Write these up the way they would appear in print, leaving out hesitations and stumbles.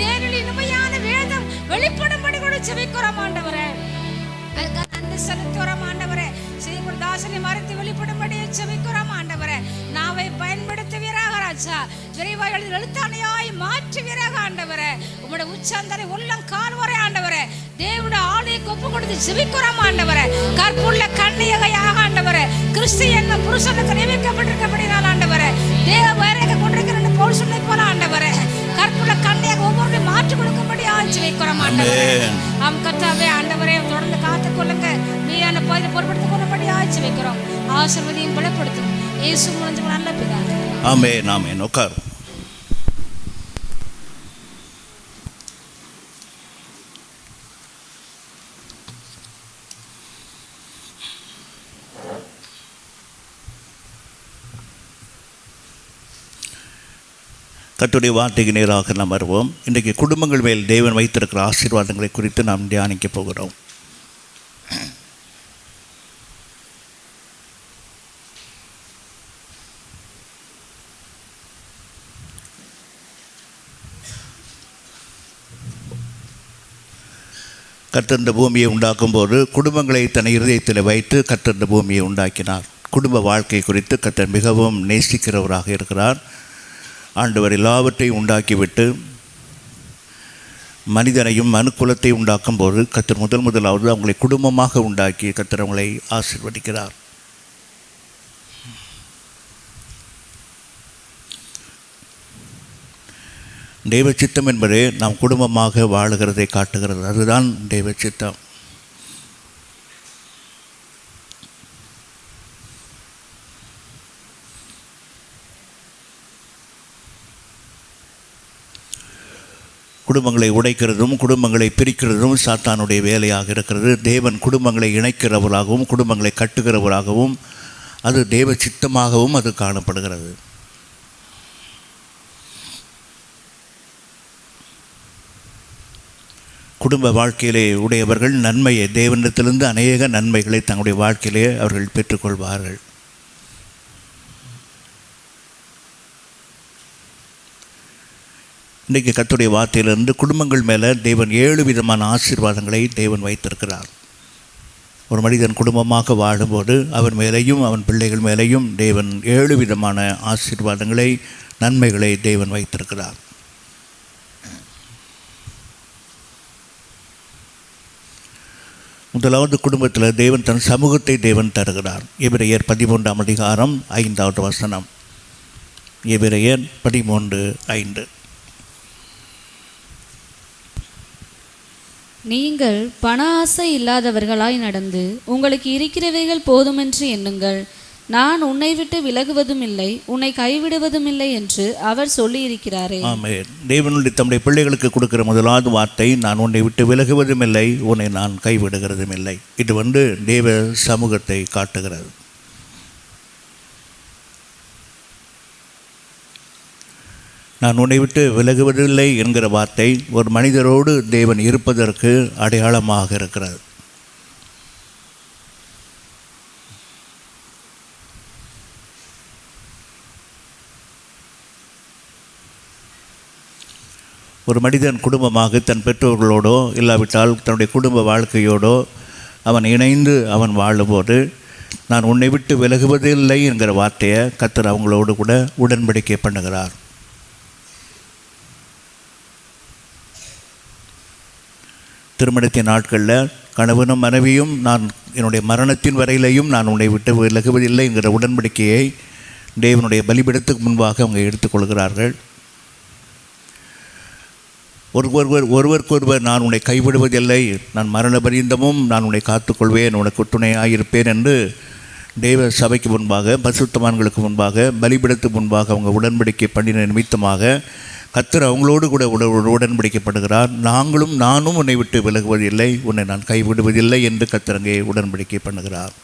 தேவனின் உண்மையான வேதம் வெளிப்படும்படி கூட ஜெபிக்கிறோம் ஆண்டவரே. அந்த செலுத்துறோம் ஆண்டவரே. ஸ்ரீகுருதாசனை மறைத்து வெளிப்படும்படி ஜெபிக்கிறோம் ஆண்டவரே. நாவை பயன்படுத்துவீராக ராஜா. விரைவாய் எழுத்தாணையாய் மாற்றுவீராக ஆண்டவரே. உம்முடைய உச்சந்தரை உள்ளம் கால்வரை ஆண்டவரே. தேவனுடைய ஆலயத்தை ஒப்பு கொடுத்து ஜெபிக்கிறோம் ஆண்டவரே. கற்புள்ள கன்னியகையாக ஆண்டவரே. கிறிஸ்து என்ன புருஷனுக்கு நியமிக்கப்பட்டிருக்கபடினால் ஆண்டவரே. தேவ வேலைக்கு கொண்டிருக்கிற பவுல் சொன்னை போல ஆண்டவரே. கற்புள்ள கன்னியாக ஒவ்வொரு மாற்றி கொடுக்கும்படி ஜெபிக்கிறோம் ஆண்டவரே. கர்த்தாவே ஆண்டவரே தொடர்ந்து காத்துக் கொள்ளுங்க. நீயான பகுதியில் பொறுப்படுத்திக் கொள்ளும்படி ஜெபிக்கிறோம். ஆசீர்வதியும் பலப்படுத்தும். இயேசு மூலமாக நல்ல பிதாவே. ஆமென் ஆமென். உட்கார். கர்த்தருடைய வார்த்தைக்கு நேராக நாம் வருவோம். இன்றைக்கு குடும்பங்கள் மேல் தேவன் வைத்திருக்கிற ஆசீர்வாதங்களை குறித்து நாம் தியானிக்க போகிறோம். கர்த்தர் இந்த பூமியை உண்டாக்கும் போது குடும்பங்களை தன் இருதயத்தில் வைத்து கர்த்தர் இந்த பூமியை உண்டாக்கினார். குடும்ப வாழ்க்கை குறித்து கர்த்தர் மிகவும் நேசிக்கிறவராக இருக்கிறார். ஆண்டவர் எல்லாவற்றையும் உண்டாக்கிவிட்டு மனிதனையும் மனுக்குலத்தை உண்டாக்கும் போது கர்த்தர் முதலாவது அவங்களை குடும்பமாக உண்டாக்கி கர்த்தர் அவங்களை ஆசீர்வதிக்கிறார். தெய்வ சித்தம் என்பது நாம் குடும்பமாக வாழுகிறதை காட்டுகிறது. அதுதான் தெய்வ சித்தம். குடும்பங்களை உடைக்கிறதும் குடும்பங்களை பிரிக்கிறதும் சாத்தானுடைய வேலையாக இருக்கிறது. தேவன் குடும்பங்களை இணைக்கிறவராகவும் குடும்பங்களை கட்டுகிறவராகவும் அது தேவ சித்தமாகவும் அது காணப்படுகிறது. குடும்ப வாழ்க்கையிலே உடையவர்கள் நன்மையை தேவனிடத்திலிருந்து அநேக நன்மைகளை தங்களுடைய வாழ்க்கையிலே அவர்கள் பெற்றுக்கொள்வார்கள். இன்றைக்கு கர்த்தருடைய வார்த்தையிலிருந்து குடும்பங்கள் மேலே தேவன் 7 விதமான ஆசீர்வாதங்களை தேவன் வைத்திருக்கிறார். ஒரு மனிதன் குடும்பமாக வாழும்போது அவன் மேலேயும் அவன் பிள்ளைகள் மேலேயும் தேவன் 7 விதமான ஆசீர்வாதங்களை நன்மைகளை தேவன் வைத்திருக்கிறார். முதலாவது குடும்பத்தில் தேவன் தன் சமூகத்தை தேவன் தருகிறார். எபிரெயர் 13ஆம் அதிகாரம் 5வது வசனம். எபிரெயர் 13:5. நீங்கள் பண ஆசை இல்லாதவர்களாய் நடந்து உங்களுக்கு இருக்கிறவைகள் போதுமென்று எண்ணுங்கள். நான் உன்னை விட்டு விலகுவதும் இல்லை, உன்னை கைவிடுவதும் இல்லை என்று அவர் சொல்லி இருக்கிறாரே. ஆமென். தேவனுடைய தம்முடைய பிள்ளைகளுக்கு கொடுக்கிற முதலாவது வார்த்தை, நான் உன்னை விட்டு விலகுவதும் இல்லை, உன்னை நான் கைவிடுகிறதும் இல்லை. இது தேவ சமூகத்தை காட்டுகிறது. நான் உன்னை விட்டு விலகுவதில்லை என்கிற வார்த்தை ஒரு மனிதரோடு தேவன் இருப்பதற்கு அடையாளமாக இருக்கிறது. ஒரு மனிதன் குடும்பமாக தன் பெற்றோர்களோடோ இல்லாவிட்டால் தன்னுடைய குடும்ப வாழ்க்கையோடோ அவன் இணைந்து அவன் வாழும்போது நான் உன்னை விட்டு விலகுவதில்லை என்கிற வார்த்தையை கர்த்தர் அவங்களோடு கூட உடன்படிக்கை பண்ணுகிறார். திருமணத்தின் நாட்களில் கணவனும் மனைவியும் நான் என்னுடைய மரணத்தின் வரையிலையும் நான் உன்னை விட்டு விலகுவதில்லை என்கிற உடன்படிக்கையை தேவனுடைய பலிபீடத்துக்கு முன்பாக அவங்க எடுத்துக்கொள்கிறார்கள். ஒருவருக்கொருவர் நான் உன்னை கைவிடுவதில்லை, நான் மரண பரியந்தமும் நான் உன்னை காத்துக்கொள்வேன், உனக்கு துணையாயிருப்பேன் என்று தேவ சபைக்கு முன்பாக பரிசுத்தவான்களுக்கு முன்பாக பலிபீடத்துக்கு முன்பாக அவங்க உடன்படிக்கை பண்ணின நிமித்தமாக கர்த்தர் அவங்களோடு கூட உடன்படிக்கப்படுகிறார். நானும் உன்னை விட்டு விலகுவதில்லை, உன்னை நான் கைவிடுவதில்லை என்று கர்த்தர் அங்கே உடன்படிக்கை பண்ணுகிறார்.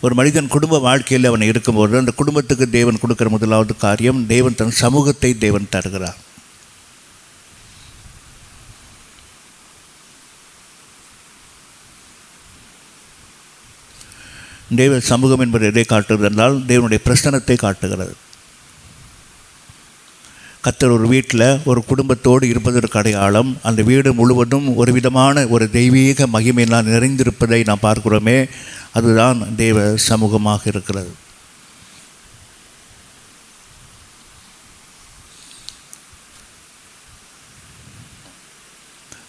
ஒரு மனிதன் குடும்ப வாழ்க்கையில் அவன் இருக்கும்போது அந்த குடும்பத்துக்கு தேவன் கொடுக்கிற முதலாவது காரியம், தேவன் தன் சமூகத்தை தேவன் தருகிறார். தேவ சமூகம் என்பது எதை காட்டுகிறது என்றால் தேவனுடைய பிரசன்னத்தை காட்டுகிறது. கர்த்தர் ஒரு வீட்டில் ஒரு குடும்பத்தோடு இருப்பதற்கு அடையாளம் அந்த வீடு முழுவதும் ஒரு விதமான ஒரு தெய்வீக மகிமையினால் நிறைந்திருப்பதை நாம் பார்க்கிறோமே, அதுதான் தேவ சமூகமாக இருக்கிறது.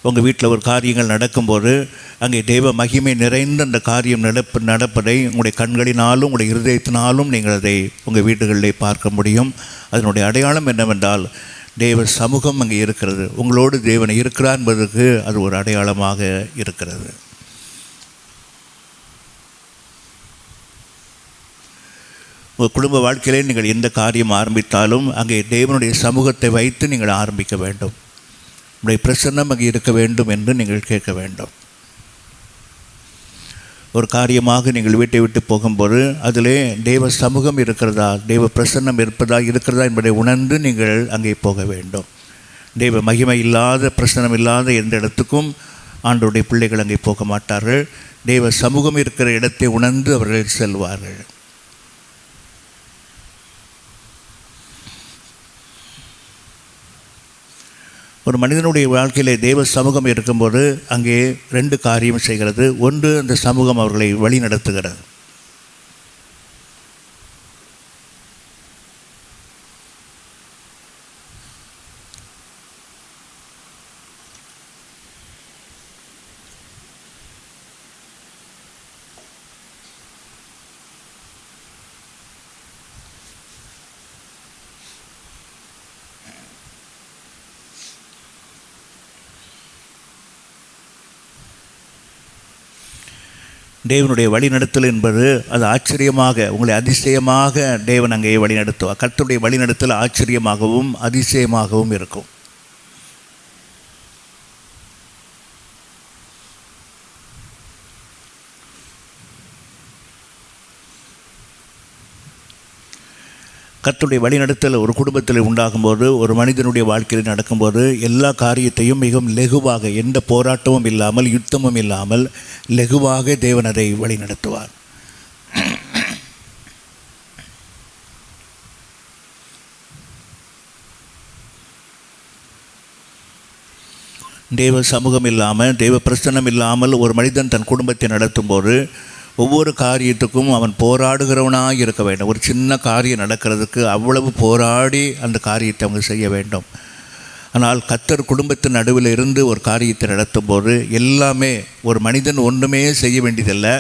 உங்கள் வீட்டில் ஒரு காரியங்கள் நடக்கும்போது அங்கே தெய்வ மகிமை நிறைந்த அந்த காரியம் நடப்பதை உங்களுடைய கண்களினாலும் உங்களுடைய இருதயத்தினாலும் நீங்கள் அதை உங்கள் வீடுகளிலே பார்க்க முடியும். அதனுடைய அடையாளம் என்னவென்றால் தேவ சமூகம் அங்கே இருக்கிறது. உங்களோடு தேவன் இருக்கிறார் என்பதற்கு அது ஒரு அடையாளமாக இருக்கிறது. உங்கள் குடும்ப வாழ்க்கையிலே நீங்கள் எந்த காரியம் ஆரம்பித்தாலும் அங்கே தேவனுடைய சமூகத்தை வைத்து நீங்கள் ஆரம்பிக்க வேண்டும். உங்களுடைய பிரசன்னம் அங்கே இருக்க வேண்டும் என்று நீங்கள் கேட்க வேண்டும். ஒரு காரியமாக நீங்கள் வீட்டை விட்டு போகும்போது அதிலே தேவ சமூகம் இருக்கிறதா, தேவ பிரசன்னம் இருக்கிறதா என்பதை உணர்ந்து நீங்கள் அங்கே போக வேண்டும். தேவ மகிமை இல்லாத பிரசன்னம் இல்லாத எந்த இடத்துக்கும் ஆண்டவருடைய பிள்ளைகள் அங்கே போக மாட்டார்கள். தேவ சமூகம் இருக்கிற இடத்தை உணர்ந்து அவர்கள் செல்வார்கள். ஒரு மனிதனுடைய வாழ்க்கையிலே தேவ சமூகம் இருக்கும்போது அங்கே 2 காரியம் செய்கிறது. ஒன்று, அந்த சமூகம் அவர்களை வழி நடத்துகிறது. தேவனுடைய வழிநடத்தல் என்பது அது ஆச்சரியமாக உங்களை அதிசயமாக தேவன் அங்கே வழிநடத்துவார். கர்த்தருடைய வழிநடத்தல் ஆச்சரியமாகவும் அதிசயமாகவும் இருக்கும். கர்த்தருடைய வழிநடத்தல் ஒரு குடும்பத்தில் உண்டாகும்போது, ஒரு மனிதனுடைய வாழ்க்கையில் நடக்கும்போது எல்லா காரியத்தையும் மிகவும் லெகுவாக, எந்த போராட்டமும் இல்லாமல், யுத்தமும் இல்லாமல் லெகுவாக தேவன் அதை வழிநடத்துவார். தேவ சமூகம் இல்லாமல், தேவ பிரசன்னம் இல்லாமல் ஒரு மனிதன் தன் குடும்பத்தை நடத்தும்போது ஒவ்வொரு காரியத்துக்கும் அவன் போராடுகிறவனாக இருக்க வேண்டும். ஒரு சின்ன காரியம் நடக்கிறதுக்கு அவ்வளவு போராடி அந்த காரியத்தை அவங்க செய்ய வேண்டும். ஆனால் கர்த்தர் குடும்பத்தின் நடுவில் இருந்து ஒரு காரியத்தை நடத்தும்போது எல்லாமே, ஒரு மனிதன் ஒன்றுமே செய்ய வேண்டியதில்லை,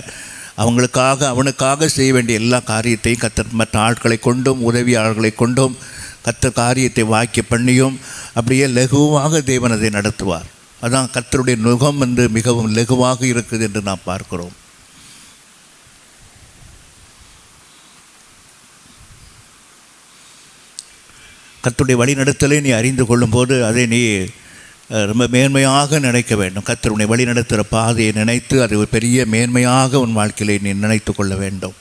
அவனுக்காக செய்ய வேண்டிய எல்லா காரியத்தையும் கர்த்தர் மற்ற ஆட்களை கொண்டும் உதவியாளர்களை கொண்டும் கர்த்தர் காரியத்தை வாக்கிய பண்ணியும் அப்படியே லகுவாக தேவன் அதை நடத்துவார். அதான் கர்த்தருடைய நுகம் என்று மிகவும் லகுவாக இருக்குது என்று நாம் பார்க்கிறோம். கர்த்தருடைய வழிநடத்தலை நீ அறிந்து கொள்ளும்போது அதை நீ ரொம்ப மேன்மையாக நினைக்க வேண்டும். கர்த்தருடைய வழிநடத்துகிற பாதையை நினைத்து அதை ஒரு பெரிய மேன்மையாக உன் வாழ்க்கையிலே நீ நினைத்து கொள்ள வேண்டும்.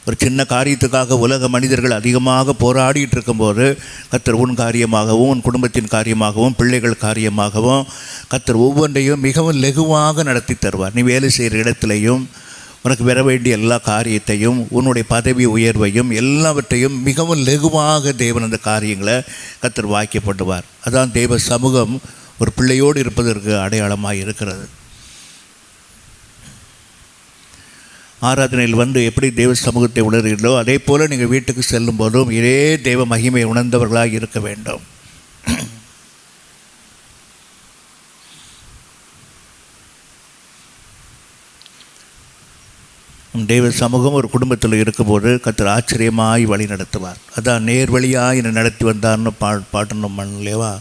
ஒரு சின்ன காரியத்துக்காக உலக மனிதர்கள் அதிகமாக போராடிட்டு இருக்கும்போது கர்த்தர் உன் காரியமாகவும் உன் குடும்பத்தின் காரியமாகவும் பிள்ளைகள் காரியமாகவும் கர்த்தர் ஒவ்வொன்றையும் மிகவும் லகுவாக நடத்தி தருவார். நீ வேலை செய்கிற இடத்துலையும் உனக்கு வர வேண்டிய எல்லா காரியத்தையும், உன்னுடைய பதவி உயர்வையும் எல்லாவற்றையும் மிகவும் லகுவாக தேவன் அந்த காரியங்களை கர்த்தர் வாக்கியப்படுவார். அதான் தேவ சமூகம் ஒரு பிள்ளையோடு இருப்பதற்கு அடையாளமாக இருக்கிறது. ஆராதனையில் வந்து எப்படி தேவ சமூகத்தை உணர்கிறீர்களோ அதே போல் நீங்கள் வீட்டுக்கு செல்லும் போதும் இதே தேவ மகிமை உணர்ந்தவர்களாக இருக்க வேண்டும். தேவ சமூகம் ஒரு குடும்பத்தில் இருக்கும்போது கர்த்தர் ஆச்சரியமாய் வழி நடத்துவார். அதான் நேர்வழியாய் என்னை நடத்தி வந்தார்னு பாடணும் இல்லையவா?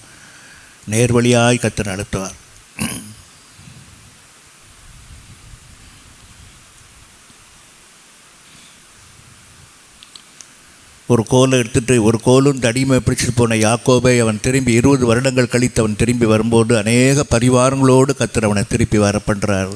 நேர்வழியாய் கர்த்தர் நடத்துவார். ஒரு கோலை எடுத்துகிட்டு, ஒரு கோலும் தடிமை பிடிச்சிட்டு போன யாக்கோபை அவன் திரும்பி 20 வருடங்கள் கழித்து அவன் திரும்பி வரும்போது அநேக பரிவாரங்களோடு கர்த்தர் அவனை திருப்பி வர பண்ணுறார்.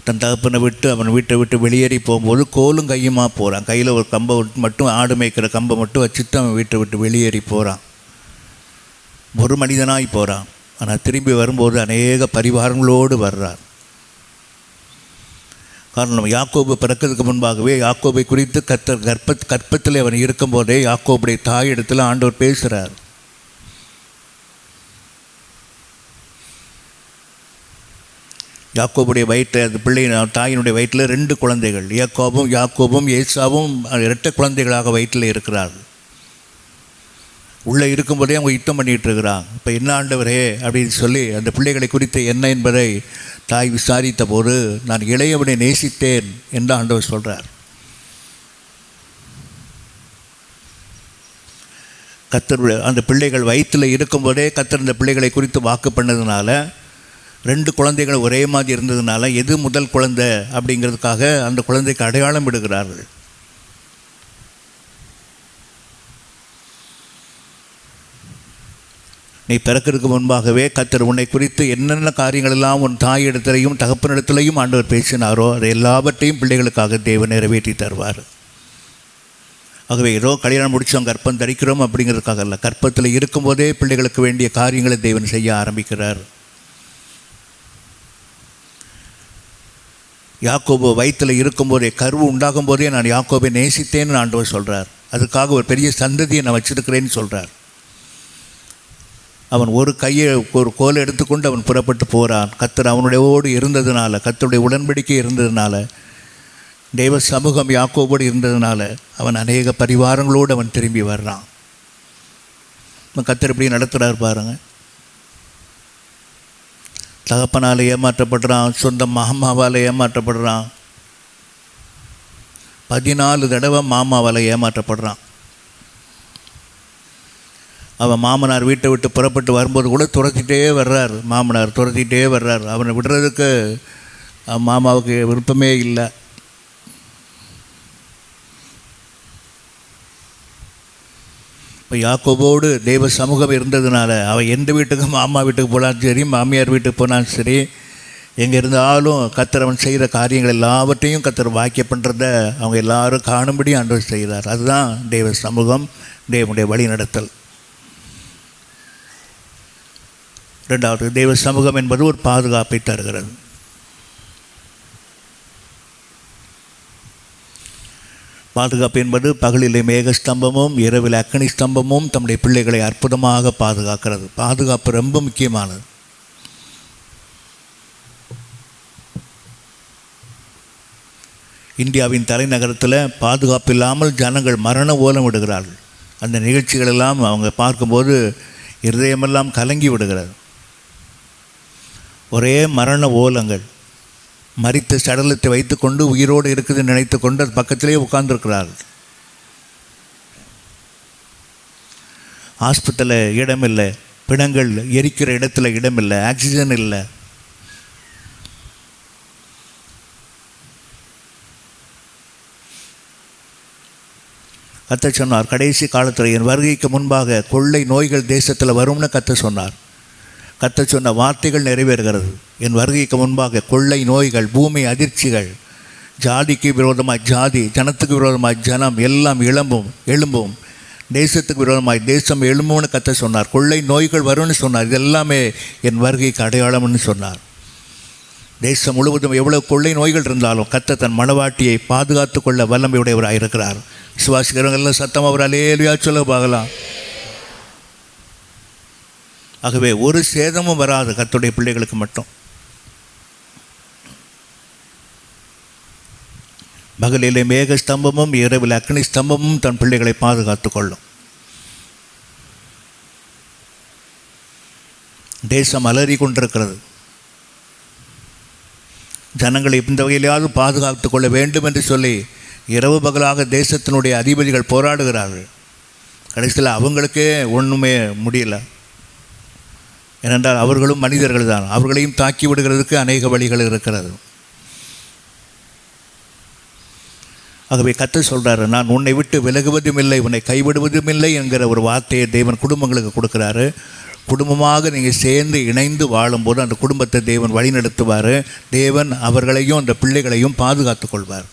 தன் தகப்பனை விட்டு அவன் வீட்டை விட்டு வெளியேறி போகும்போது கோலும் கையுமா போகிறான். கையில் ஒரு கம்பை மட்டும், ஆடு மேய்க்கிற கம்பை மட்டும் வச்சுட்டு அவன் வீட்டை விட்டு வெளியேறி போகிறான். ஒரு மனிதனாய் போகிறான். ஆனால் திரும்பி வரும்போது அநேக பரிவாரங்களோடு வர்றார். காரணம், யாக்கோபு பிறக்கிறதுக்கு முன்பாகவே யாக்கோபை குறித்து கர்த்தர் கற்பத்தில் அவன் இருக்கும்போதே யாக்கோபுடைய தாய் இடத்துல ஆண்டவர் பேசுகிறார். யாக்கோபுடைய வயிற்று, அந்த பிள்ளை தாயினுடைய வயிற்றில் 2 குழந்தைகள், யாக்கோபும் ஏசாவும் இரட்டை குழந்தைகளாக வயிற்றில் இருக்கிறார்கள். உள்ளே இருக்கும்போதே அவங்க யுத்தம் பண்ணிகிட்டு இருக்கிறாங்க. இப்போ என்ன ஆண்டவரே அப்படின்னு சொல்லி அந்த பிள்ளைகளை குறித்து என்ன என்பதை தாய் விசாரித்த போது, நான் இளையவனை நேசித்தேன் என்று ஆண்டவர் சொல்கிறார். கர்த்தர் அந்த பிள்ளைகள் வயிற்றில் இருக்கும்போதே கர்த்தர் அந்த பிள்ளைகளை குறித்து வாக்கு பண்ணதுனால, 2 குழந்தைகள் ஒரே மாதிரி இருந்ததுனால எது முதல் குழந்தை அப்படிங்கிறதுக்காக அந்த குழந்தைக்கு அடையாளம் விடுகிறார்கள். நீ பிறக்கிறதுக்கு முன்பாகவே கர்த்தர் உன்னை குறித்து என்னென்ன காரியங்களெல்லாம் உன் தாயிடத்திலையும் தகப்பனிடத்திலையும் ஆண்டவர் பேசினாரோ அதை எல்லாவற்றையும் பிள்ளைகளுக்காக தேவன் நிறைவேற்றி தருவார். ஆகவே ஏதோ கல்யாணம் முடித்தோம் கற்பம் தரிக்கிறோம் அப்படிங்கிறதுக்காக அல்ல, கற்பத்தில் இருக்கும்போதே பிள்ளைகளுக்கு வேண்டிய காரியங்களை தேவன் செய்ய ஆரம்பிக்கிறார். யாக்கோபு வயிற்றில் இருக்கும்போதே, கருவு உண்டாகும் போதே நான் யாக்கோபை நேசித்தேன்னு ஆண்டவர் சொல்கிறார். அதுக்காக ஒரு பெரிய சந்ததியை நான் வச்சிருக்கிறேன்னு சொல்கிறார். அவன் ஒரு கோலை எடுத்துக்கொண்டு அவன் புறப்பட்டு போகிறான். கர்த்தர் அவனுடையோடு இருந்ததுனால, கர்த்தருடைய உடன்படிக்கை இருந்ததுனால, தெய்வ சமூகம் யாக்கோபோடு இருந்ததுனால அவன் அநேக பரிவாரங்களோடு அவன் திரும்பி வர்றான். கர்த்தர் இப்படி நடத்துகிறார் பாருங்கள். தகப்பனால் ஏமாற்றப்படுறான், சொந்த மாமாவால் ஏமாற்றப்படுறான், 14 தடவை மாமாவால் ஏமாற்றப்படுறான். அவன் மாமனார் வீட்டை விட்டு புறப்பட்டு வரும்போது கூட துரத்திட்டே வர்றார். மாமனார் துரத்திட்டே வர்றார். அவனை விடுறதுக்கு மாமாவுக்கு விருப்பமே இல்லை. இப்போ யாக்கோபோடு தெய்வ சமூகம் இருந்ததுனால அவன் எந்த வீட்டுக்கு, மாமா வீட்டுக்கு போனாலும் சரி, மாமியார் வீட்டுக்கு போனாலும் சரி, எங்கே இருந்தாலும் கர்த்தர் அவன் செய்கிற காரியங்கள் எல்லாவற்றையும் கர்த்தர் வாக்கியம் பண்ணுறத அவங்க எல்லாரும் காணும்படி ஆண்டவர் செய்கிறார். அதுதான் தெய்வ சமூகம், தேவனுடைய வழி நடத்தல். 2வது, தெய்வ சமூகம் என்பது ஒரு பாதுகாப்பை தருகிறது. பாதுகாப்பு என்பது பகலிலே மேகஸ்தம்பமும் இரவில் அக்கினி ஸ்தம்பமும் தம்முடைய பிள்ளைகளை அற்புதமாக பாதுகாக்கிறது. பாதுகாப்பு ரொம்ப முக்கியமானது. இந்தியாவின் தலைநகரத்தில் பாதுகாப்பு இல்லாமல் ஜனங்கள் மரண ஓலம் விடுகிறார்கள். அந்த நிகழ்ச்சிகளெல்லாம் அவங்க பார்க்கும்போது இருதயமெல்லாம் கலங்கி விடுகிறது. ஒரே மரண ஓலங்கள். மரித்த சடலத்தை வைத்துக்கொண்டு உயிரோடு இருக்குதுன்னு நினைத்து கொண்டு அது பக்கத்திலே உட்கார்ந்துருக்கிறார்கள். ஹாஸ்பிட்டலில் இடமில்லை, பிணங்கள் எரிக்கிற இடத்துல இடமில்லை, ஆக்சிஜன் இல்லை. கர்த்தர் சொன்னார், கடைசி காலத்தில் என் வருகைக்கு முன்பாக கொள்ளை நோய்கள் தேசத்தில் வரும்னு கர்த்தர் சொன்னார். கர்த்தர் சொன்ன வார்த்தைகள் நிறைவேறுகிறது. என் வருகைக்கு முன்பாக கொள்ளை நோய்கள், பூமி அதிர்ச்சிகள், ஜாதிக்கு விரோதமாய் ஜாதி, ஜனத்துக்கு விரோதமாய் ஜனம் எல்லாம் எழும்பும், தேசத்துக்கு விரோதமாய் தேசம் எழும்பும்னு கர்த்தர் சொன்னார். கொள்ளை நோய்கள் வரும்னு சொன்னார். இது எல்லாமே என் வருகைக்கு அடையாளம்னு சொன்னார். தேசம் முழுவதும் எவ்வளவு கொள்ளை நோய்கள் இருந்தாலும் கர்த்தர் தன் மனவாட்டியை பாதுகாத்து கொள்ள வல்லமையுடையவராக இருக்கிறார். விசுவாசிக்கிறவங்கெல்லாம் சத்தம் அவர் அல்லேலூயா சொல்ல பார்க்கலாம். ஆகவே ஒரு சேதமும் வராது கர்த்தருடைய பிள்ளைகளுக்கு மட்டும். பகலிலே மேக ஸ்தம்பமும் இரவில் அக்னி ஸ்தம்பமும் தன் பிள்ளைகளை பாதுகாத்து கொள்ளும். தேசம் அலறி கொண்டிருக்கிறது. ஜனங்களை இந்த வகையிலாவது பாதுகாத்து கொள்ள வேண்டும் என்று சொல்லி இரவு பகலாக தேசத்தினுடைய அதிபதிகள் போராடுகிறார்கள். கடைசியில் அவங்களுக்கே ஒன்றுமே முடியல. ஏனென்றால் அவர்களும் மனிதர்கள் தான். அவர்களையும் தாக்கி விடுகிறதுக்கு அநேக வழிகள் இருக்கிறது. ஆகவே கர்த்தர் சொல்கிறாரு, நான் உன்னை விட்டு விலகுவதும் இல்லை, உன்னை கைவிடுவதும் இல்லை என்கிற ஒரு வார்த்தையை தேவன் குடும்பங்களுக்கு கொடுக்குறாரு. குடும்பமாக நீங்கள் சேர்ந்து இணைந்து வாழும்போது அந்த குடும்பத்தை தேவன் வழி நடத்துவார். தேவன் அவர்களையும் அந்த பிள்ளைகளையும் பாதுகாத்து கொள்வார்.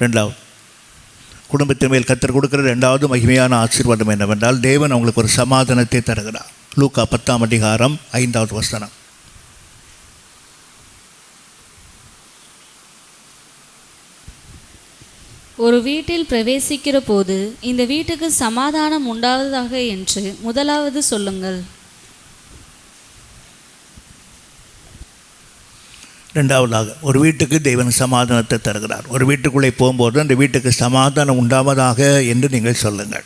ரெண்டாவது குடும்பத்தின் மேல் கர்த்தர் கொடுக்கிற ரெண்டாவது மகிமையான ஆசீர்வாதம் என்னவென்றால் தேவன் அவங்களுக்கு ஒரு சமாதானத்தை தருகிறார். லூக்கா 10ஆம் அதிகாரம் 5வது வசனம். ஒரு வீட்டில் பிரவேசிக்கிற போது இந்த வீட்டுக்கு சமாதானம் உண்டாவதாக என்று முதலாவது சொல்லுங்கள். ரெண்டாவதாக ஒரு வீட்டுக்கு தேவன் சமாதானத்தை தருகிறார். ஒரு வீட்டுக்குள்ளே போகும்போது அந்த வீட்டுக்கு சமாதானம் உண்டாவதாக என்று நீங்கள் சொல்லுங்கள்.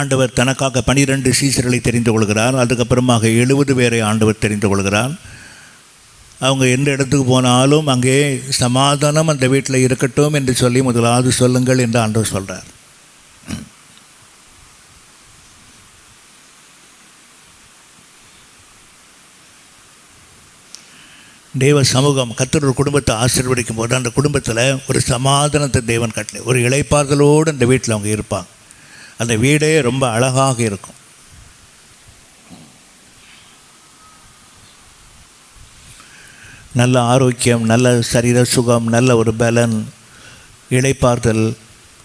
ஆண்டவர் தனக்காக 12 சீசர்களை தெரிந்து கொள்கிறார். அதுக்கப்புறமாக 70 பேரை ஆண்டவர் தெரிந்து கொள்கிறார். அவங்க எந்த இடத்துக்கு போனாலும் அங்கே சமாதானம் அந்த வீட்டில் இருக்கட்டும் என்று சொல்லி முதலாவது சொல்லுங்கள் என்று ஆண்டவர் சொல்கிறார். தேவ சமூகம் கர்த்தர் ஒரு குடும்பத்தை ஆசீர்வதிக்கும் போது அந்த குடும்பத்தில் ஒரு சமாதானத்தை தேவன் கட்டளை, ஒரு இளைப்பாறுதலோடு அந்த வீட்டில் அவங்க இருப்பாங்க. அந்த வீடே ரொம்ப அழகாக இருக்கும். நல்ல ஆரோக்கியம், நல்ல சரீர சுகம், நல்ல ஒரு பலன், இளைப்பாறுதல்,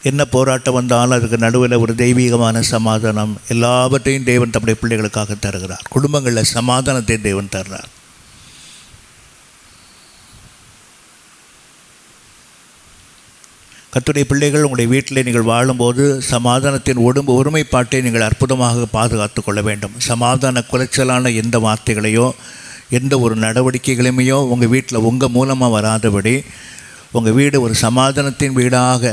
என்ன போராட்டம் வந்தாலும் அதுக்கு நடுவில் ஒரு தெய்வீகமான சமாதானம், எல்லாவற்றையும் தேவன் தம்முடைய பிள்ளைகளுக்காக தருகிறார். குடும்பங்களில் சமாதானத்தை தேவன் தருகிறார். கர்த்தருடைய பிள்ளைகள் உங்களுடைய வீட்டிலே நீங்கள் வாழும்போது சமாதானத்தின் ஒருமைப்பாட்டை நீங்கள் அற்புதமாக பாதுகாத்து கொள்ள வேண்டும். சமாதான குலைச்சலான எந்த வார்த்தைகளையோ எந்த ஒரு நடவடிக்கைகளையுமையோ உங்கள் வீட்டில் உங்கள் மூலமாக வராதபடி உங்கள் வீடு ஒரு சமாதானத்தின் வீடாக.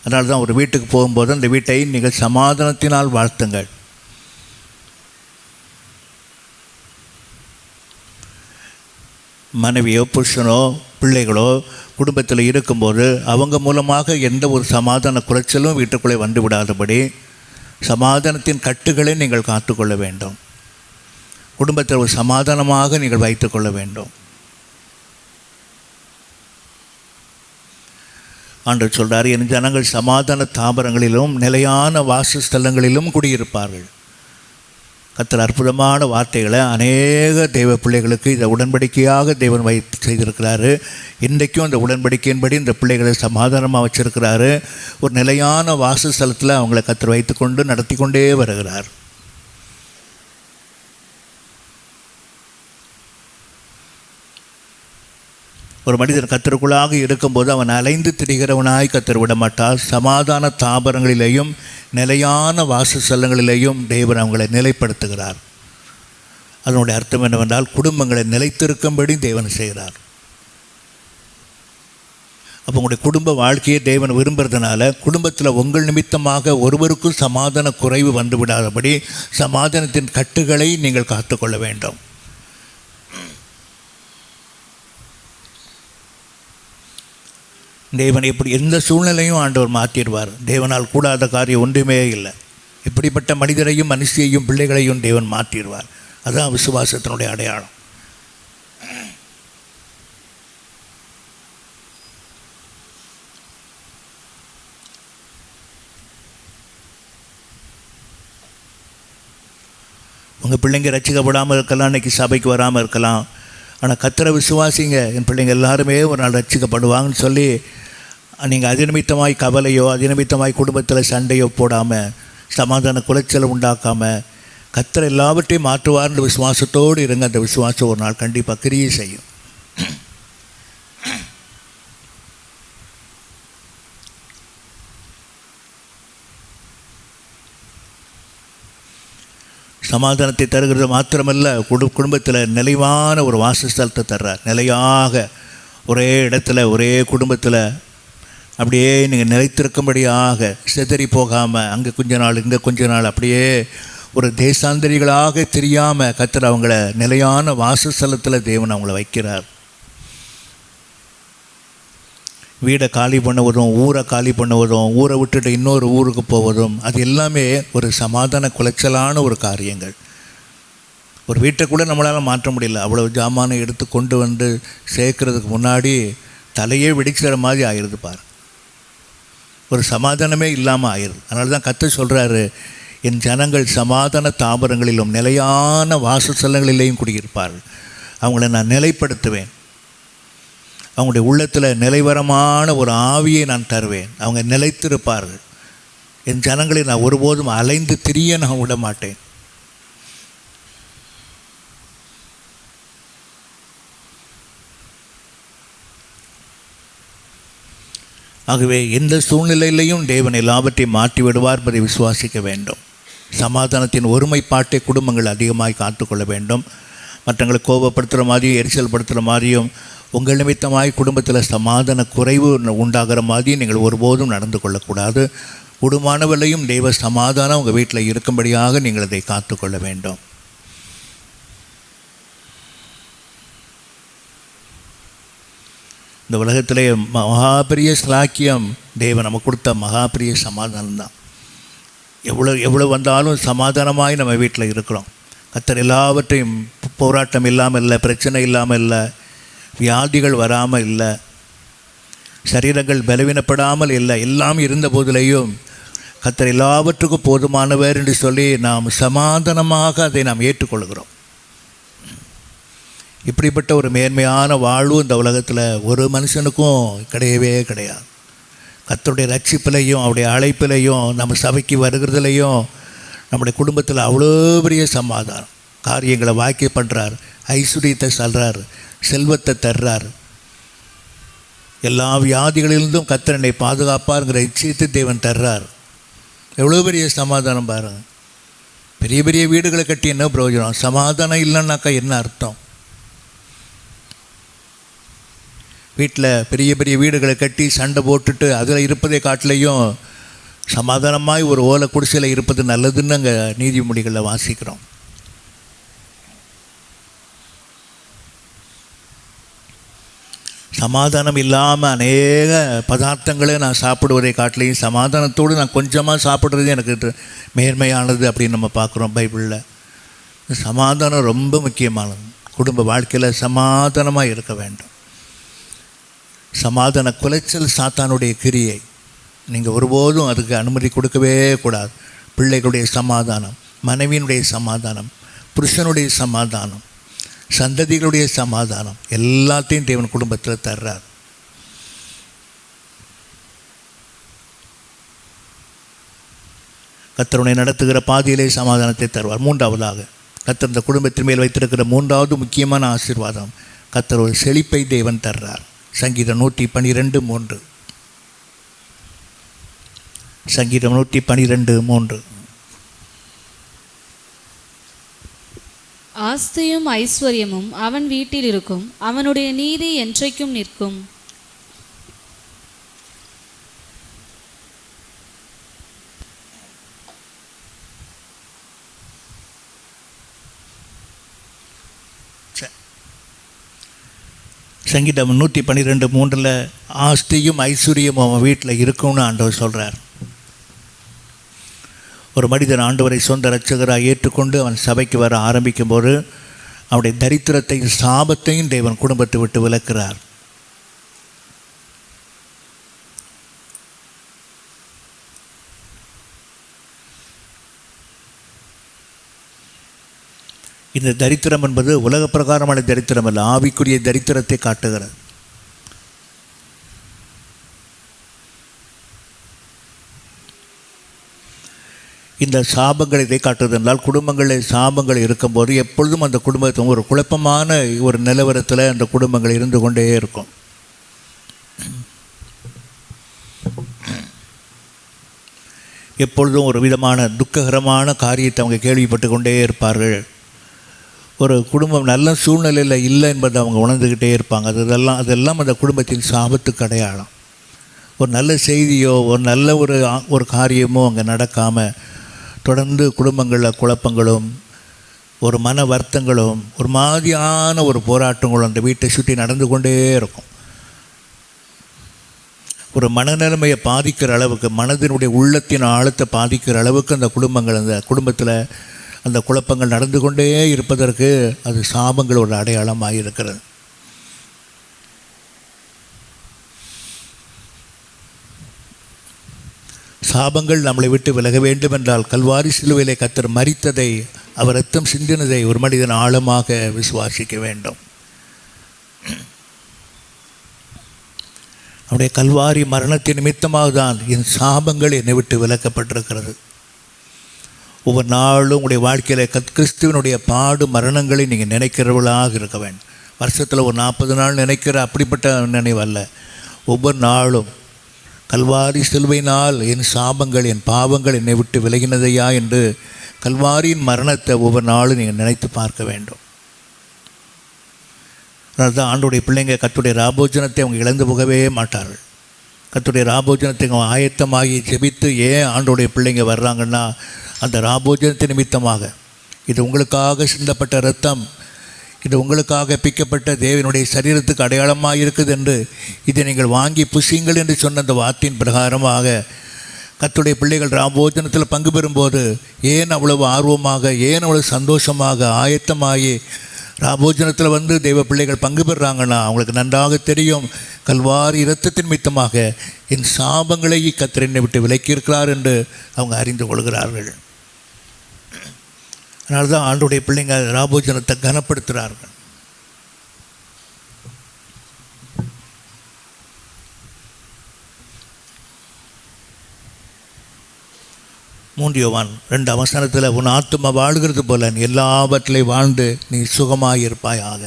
அதனால தான் ஒரு வீட்டுக்கு போகும்போது அந்த வீட்டை நீங்கள் சமாதானத்தினால் வாழ்த்துங்கள். மனைவியோ புருஷனோ பிள்ளைகளோ குடும்பத்தில் இருக்கும்போது அவங்க மூலமாக எந்த ஒரு சமாதான குறைச்சலும் வீட்டுக்குள்ளே வந்து விடாதபடி சமாதானத்தின் கட்டுகளை நீங்கள் காத்துக்கொள்ள வேண்டும். குடும்பத்தில் ஒரு சமாதானமாக நீங்கள் வைத்துக்கொள்ள வேண்டும். ஆண்டவர் சொல்கிறார், என் ஜனங்கள் சமாதான தாபரங்களிலும் நிலையான வாசஸ்தலங்களிலும் குடியிருப்பார்கள். கர்த்தர் அற்புதமான வார்த்தைகளை அநேக தெய்வ பிள்ளைகளுக்கு இதை உடன்படிக்கையாக தேவன் வைத்து செய்திருக்கிறாரு. இன்றைக்கும் அந்த உடன்படிக்கையின்படி இந்த பிள்ளைகளை சமாதானமாக வச்சிருக்கிறாரு. ஒரு நிலையான வாசஸ்தலத்தில் அவங்களை கர்த்தர் வைத்துக்கொண்டு நடத்தி கொண்டே வருகிறார். ஒரு மனிதன் கர்த்தருக்குள்ளாக இருக்கும்போது அவன் அலைந்து திரிகிறவனாய் கர்த்தர் விடமாட்டார். சமாதான தாபரங்களிலேயும் நிலையான வாசஸ்தலங்களிலேயும் தேவன் அவங்களை நிலைப்படுத்துகிறார். அதனுடைய அர்த்தம் என்னவென்றால் குடும்பங்களை நிலைத்திருக்கும்படி தேவன் செய்கிறார். அப்போ உங்களுடைய குடும்ப வாழ்க்கையை தேவன் விரும்புறதுனால குடும்பத்தில் உங்கள் நிமித்தமாக ஒருவருக்கும் சமாதான குறைவு வந்து விடாதபடி சமாதானத்தின் கட்டுகளை நீங்கள் காத்துக்கொள்ள வேண்டும். தேவன் எப்படி எந்த சூழ்நிலையும் ஆண்டவர் மாற்றிடுவார். தேவனால் கூடாத காரியம் ஒன்றுமே இல்லை. இப்படிப்பட்ட மனிதரையும் மனுஷியையும் பிள்ளைகளையும் தேவன் மாற்றிடுவார். அதுதான் விசுவாசத்தினுடைய அடையாளம். உங்கள் பிள்ளைங்க ரட்சிக்கப்படாமல் இருக்கலாம், இன்றைக்கி சபைக்கு வராமல் இருக்கலாம். ஆனால் கர்த்தரை விசுவாசிங்க, என் பிள்ளைங்க எல்லாருமே ஒரு நாள் ரட்சிக்கப்படுவாங்கன்னு சொல்லி நீங்கள் அதிநிமித்தமாய் கவலையோ அதிநிமித்தமாய் குடும்பத்தில் சண்டையோ போடாமல் சமாதான குலைச்சலை உண்டாக்காமல் கர்த்தர் எல்லாவற்றையும் மாற்றுவார்ன்ற விசுவாசத்தோடு இருங்க. அந்த விசுவாசம் ஒரு நாள் கண்டிப்பாக கிரியை செய்யும். சமாதானத்தை தருகிறது மாத்திரமல்ல, குடும்பத்தில் நிலைவான ஒரு வாசஸ்தலத்தை தர்றார். நிலையாக ஒரே இடத்துல ஒரே குடும்பத்தில் அப்படியே நீங்கள் நிலைத்திருக்கும்படியாக சிதறி போகாமல் அங்கே கொஞ்ச நாள் இங்கே கொஞ்ச நாள் அப்படியே ஒரு தேசாந்தரிகளாக தெரியாமல் கர்த்தர் அவங்கள நிலையான வாசஸ்தலத்தில் தேவன் அவங்கள வைக்கிறார். வீடை காலி பண்ணுவதும் ஊரை காலி பண்ணுவதும் ஊரை விட்டுட்டு இன்னொரு ஊருக்கு போவதும் அது எல்லாமே ஒரு சமாதான குலைச்சலான ஒரு காரியங்கள். ஒரு வீட்டை கூட நம்மளால் மாற்ற முடியல. அவ்வளோ ஜாமானை எடுத்து கொண்டு வந்து சேர்க்கறதுக்கு முன்னாடி தலையே வெடிக்கிற மாதிரி ஆயிடுது பாரு. ஒரு சமாதானமே இல்லாமல் ஆயிடுது. அதனால தான் கர்த்தர் சொல்கிறாரு, என் ஜனங்கள் சமாதான தாபரங்களிலும் நிலையான வாசஸ்தலங்களிலேயும் குடியிருப்பார்கள். அவங்கள நான் நிலைப்படுத்துவேன். அவங்களுடைய உள்ளத்தில் நிலைவரமான ஒரு ஆவியை நான் தருவேன். அவங்க நிலைத்திருப்பார்கள். என் ஜனங்களை நான் ஒருபோதும் அலைந்து திரிய நான் விட மாட்டேன். ஆகவே எந்த சூழ்நிலையிலையும் தேவன் எல்லாவற்றையும் மாற்றி விடுவார் என்பதை விசுவாசிக்க வேண்டும். சமாதானத்தின் ஒருமைப்பாட்டை குடும்பங்கள் அதிகமாக காத்துக்கொள்ள வேண்டும். மற்றவங்களை கோபப்படுத்துகிற மாதிரியும் எரிச்சல் படுத்துகிற மாதிரியும் உங்கள் நிமித்தமாய் குடும்பத்தில் சமாதான குறைவு உண்டாகிற மாதிரியும் நீங்கள் ஒருபோதும் நடந்து கொள்ளக்கூடாது. குடும்பமானவர்களையும் தெய்வ சமாதானம் உங்கள் வீட்டில் இருக்கும்படியாக நீங்கள் அதை காத்துக்கொள்ள வேண்டும். இந்த உலகத்திலே மகாபெரிய ஸ்லாக்கியம் தேவன் நமக்கு கொடுத்த மகாபெரிய சமாதானம் தான். எவ்வளோ வந்தாலும் சமாதானமாய் நம்ம வீட்டில் இருக்கிறோம். கர்த்தர் எல்லாவற்றையும் போராட்டம் இல்லாமல் இல்லை, பிரச்சனை இல்லாமல் இல்லை, வியாதிகள் வராமல் இல்லை, சரீரங்கள் பலவீனப்படாமல் இல்லை. எல்லாம் இருந்த போதிலையும் கர்த்தர் எல்லாவற்றுக்கும் போதுமானவர் என்று சொல்லி நாம் சமாதானமாக அதை நாம் ஏற்றுக்கொள்கிறோம். இப்படிப்பட்ட ஒரு மேன்மையான வாழ்வு இந்த உலகத்தில் ஒரு மனுஷனுக்கும் கிடையவே கிடையாது. கர்த்தருடைய ரட்சிப்பிலையும் அவருடைய அழைப்பிலையும் நம்ம சபைக்கு வருகிறதுலையும் நம்முடைய குடும்பத்தில் அவ்வளோ பெரிய சமாதானம். காரியங்களை வாக்கிய பண்ணுறார், ஐஸ்வர்யத்தை சொல்கிறார், செல்வத்தை தர்றார். எல்லா வியாதிகளிலிருந்தும் கர்த்தர் என்னை பாதுகாப்பாருங்கிற நிச்சயத்தை தேவன் தர்றார். எவ்வளோ பெரிய சமாதானம் பாருங்கள். பெரிய பெரிய வீடுகளை கட்டி என்ன பிரயோஜனம்? சமாதானம் இல்லைன்னாக்கா என்ன அர்த்தம்? வீட்டில் பெரிய பெரிய வீடுகளை கட்டி சண்டை போட்டுட்டு அதில் இருப்பதை காட்டிலையும் சமாதானமாய் ஒரு ஓலை குடிசையில் இருப்பது நல்லதுன்னு அங்கே நீதிமொழிகளில் வாசிக்கிறோம். சமாதானம் இல்லாமல் அநேக பதார்த்தங்களை நான் சாப்பிடுவதை காட்டிலையும் சமாதானத்தோடு நான் கொஞ்சமாக சாப்பிட்றது எனக்கு மேன்மையானது அப்படின்னு நம்ம பார்க்குறோம் பைபிளில். சமாதானம் ரொம்ப முக்கியமானது. குடும்ப வாழ்க்கையில் சமாதானமாக இருக்க வேண்டும். சமாதான குலைச்சல் சாத்தானுடைய கிரியை. நீங்கள் ஒருபோதும் அதுக்கு அனுமதி கொடுக்கவே கூடாது. பிள்ளைகளுடைய சமாதானம், மனைவியினுடைய சமாதானம், புருஷனுடைய சமாதானம், சந்ததிகளுடைய சமாதானம் எல்லாத்தையும் தேவன் குடும்பத்தில் தர்றார். கர்த்தருடைய நடத்துகிற பாதையிலே சமாதானத்தை தருவார். மூன்றாவதாக கர்த்தர் இந்த குடும்பத்தின் மேல் வைத்திருக்கிற மூன்றாவது முக்கியமான ஆசீர்வாதம், கர்த்தர் ஒரு செழிப்பை தேவன் தர்றார். சங்கீதம் 112:3. சங்கீதம் 112:3. ஆஸ்தியும் ஐஸ்வர்யமும் அவன் வீட்டில் இருக்கும், அவனுடைய நீதி என்றைக்கும் நிற்கும். சங்கீதம் 112:3 ஆஸ்தியும் ஐஸ்வர்யமும் அவன் வீட்டில் இருக்கும்னு ஆண்டவர் சொல்கிறார். ஒரு மனிதன் ஆண்டவரை சொந்த இரட்சகராக ஏற்றுக்கொண்டு அவன் சபைக்கு வர ஆரம்பிக்கும் போது அவனுடைய தரித்திரத்தையும் சாபத்தையும் தேவன் குடும்பத்தை விட்டு விலக்குறார். இந்த தரித்திரம் என்பது உலக பிரகாரமான தரித்திரம் அல்ல, ஆவிக்குரிய தரித்திரத்தை காட்டுகிறது. இந்த சாபங்களை இதை காட்டுவது என்றால் குடும்பங்களில் சாபங்கள் இருக்கும்போது எப்பொழுதும் அந்த குடும்பத்தை ஒரு குழப்பமான ஒரு நிலவரத்தில் அந்த குடும்பங்கள் இருந்து கொண்டே இருக்கும். எப்பொழுதும் ஒரு விதமான துக்ககரமான காரியத்தை அவங்க கேள்விப்பட்டு கொண்டே இருப்பார்கள். ஒரு குடும்பம் நல்ல சூழ்நிலையில் இல்லை என்பதை அவங்க உணர்ந்துக்கிட்டே இருப்பாங்க. அதெல்லாம் அந்த குடும்பத்தின் சாபத்துக்கு அடையாளம். ஒரு நல்ல செய்தியோ ஒரு நல்ல ஒரு காரியமோ அங்கே நடக்காமல் தொடர்ந்து குடும்பங்களில் குழப்பங்களும் ஒரு மன வருத்தங்களும் ஒரு மாதிரியான ஒரு போராட்டங்களும் அந்த வீட்டை சுற்றி நடந்து கொண்டே இருக்கும். ஒரு மனநிலைமையை பாதிக்கிற அளவுக்கு, மனதினுடைய உள்ளத்தின் ஆழத்தை பாதிக்கிற அளவுக்கு அந்த குடும்பத்தில் அந்த குழப்பங்கள் நடந்து கொண்டே இருப்பதற்கு அது சாபங்கள் ஒரு அடையாளமாக இருக்கிறது. சாபங்கள் நம்மளை விட்டு விலக வேண்டும் என்றால் கல்வாரி சிலுவையிலே கர்த்தர் மரித்ததை, அவர் இரத்தம் சிந்தினதை ஒரு மனிதன் ஆழமாக விசுவாசிக்க வேண்டும். அவருடைய கல்வாரி மரணத்தின் நிமித்தமாக தான் என் சாபங்கள் என்னை விட்டு விலக்கப்பட்டிருக்கிறது. ஒவ்வொரு நாளும் உங்களுடைய வாழ்க்கையில் கிறிஸ்துவனுடைய பாடு மரணங்களை நீங்கள் நினைக்கிறவர்களாக இருக்க வேண்டும். வருஷத்தில் ஒரு 40 நாள் நினைக்கிற அப்படிப்பட்ட நினைவு அல்ல. ஒவ்வொரு நாளும் கல்வாரி சிலுவையினால் என் சாபங்கள் என் பாவங்கள் என்னை விட்டு விலகினதையா என்று கல்வாரியின் மரணத்தை ஒவ்வொரு நாளும் நீங்கள் நினைத்து பார்க்க வேண்டும். அதனால தான் ஆண்டோடைய பிள்ளைங்க கர்த்தருடைய ராபோஜனத்தை அவங்க இழந்து போகவே மாட்டார்கள். கர்த்தருடைய ராபோஜனத்தை அவங்க ஆயத்தமாகி ஜெபித்து ஏன் ஆண்டோடைய பிள்ளைங்க வர்றாங்கன்னா அந்த ராபோஜனத்தின் நிமித்தமாக இது உங்களுக்காக சிந்தப்பட்ட இரத்தம், இது உங்களுக்காக பிக்கப்பட்ட தேவனுடைய சரீரத்துக்கு அடையாளமாக இருக்குது என்று இதை நீங்கள் வாங்கி புசியுங்கள் என்று சொன்ன அந்த வார்த்தையின் பிரகாரமாக கர்த்தருடைய பிள்ளைகள் ராபோஜனத்தில் பங்கு பெறும்போது ஏன் அவ்வளவு ஆர்வமாக ஏன் அவ்வளவு சந்தோஷமாக ஆயத்தமாகி ராபோஜனத்தில் வந்து தெய்வ பிள்ளைகள் பங்கு பெறுறாங்கன்னா அவங்களுக்கு நன்றாக தெரியும் கல்வாரி இரத்தத்தின் நிமித்தமாக என் சாபங்களை கர்த்தர் என்னை விட்டு விலக்கியிருக்கிறார் என்று அவங்க அறிந்து கொள்கிறார்கள். அதனால தான் ஆண்டுடைய பிள்ளைங்க ராபோஜனத்தை கனப்படுத்துகிறார்கள். மூன்றியோவான் 2 உன் ஆத்துமா வாழ்கிறது போல நீ எல்லாவற்றிலையும் வாழ்ந்து நீ சுகமாயிருப்பாயாக.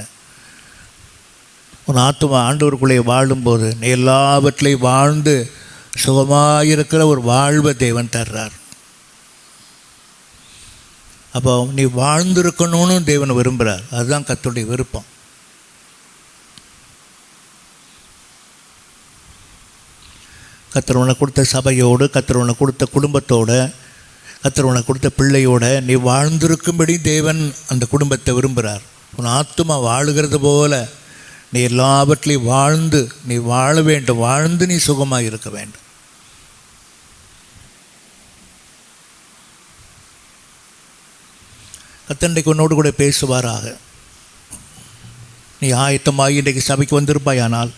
உன் ஆத்துமா ஆண்டவருக்குள்ளே வாழும்போது நீ எல்லாவற்றிலையும் வாழ்ந்து சுகமாயிருக்கிற ஒரு வாழ்வை தேவன் தர்றார். அப்போ நீ வாழ்ந்திருக்கணும்னு தேவன் விரும்புகிறார். அதுதான் கர்த்தருடைய விருப்பம். கர்த்தர் உனக்கு கொடுத்த சபையோடு, கர்த்தர் உனக்கு கொடுத்த குடும்பத்தோடு, கர்த்தர் உனக்கு கொடுத்த பிள்ளையோட நீ வாழ்ந்திருக்கும்படி தேவன் அந்த குடும்பத்தை விரும்புகிறார். உன் ஆத்துமா வாழுகிறது போல நீ எல்லாவற்றிலையும் வாழ்ந்து நீ வாழ வேண்டும். வாழ்ந்து நீ சுகமாக இருக்க வேண்டும். கர்த்தர் இன்றைக்கு உன்னோடு கூட பேசுவாராக. நீ ஆயத்தமாகி இன்றைக்கு சபைக்கு வந்திருப்பாயானால்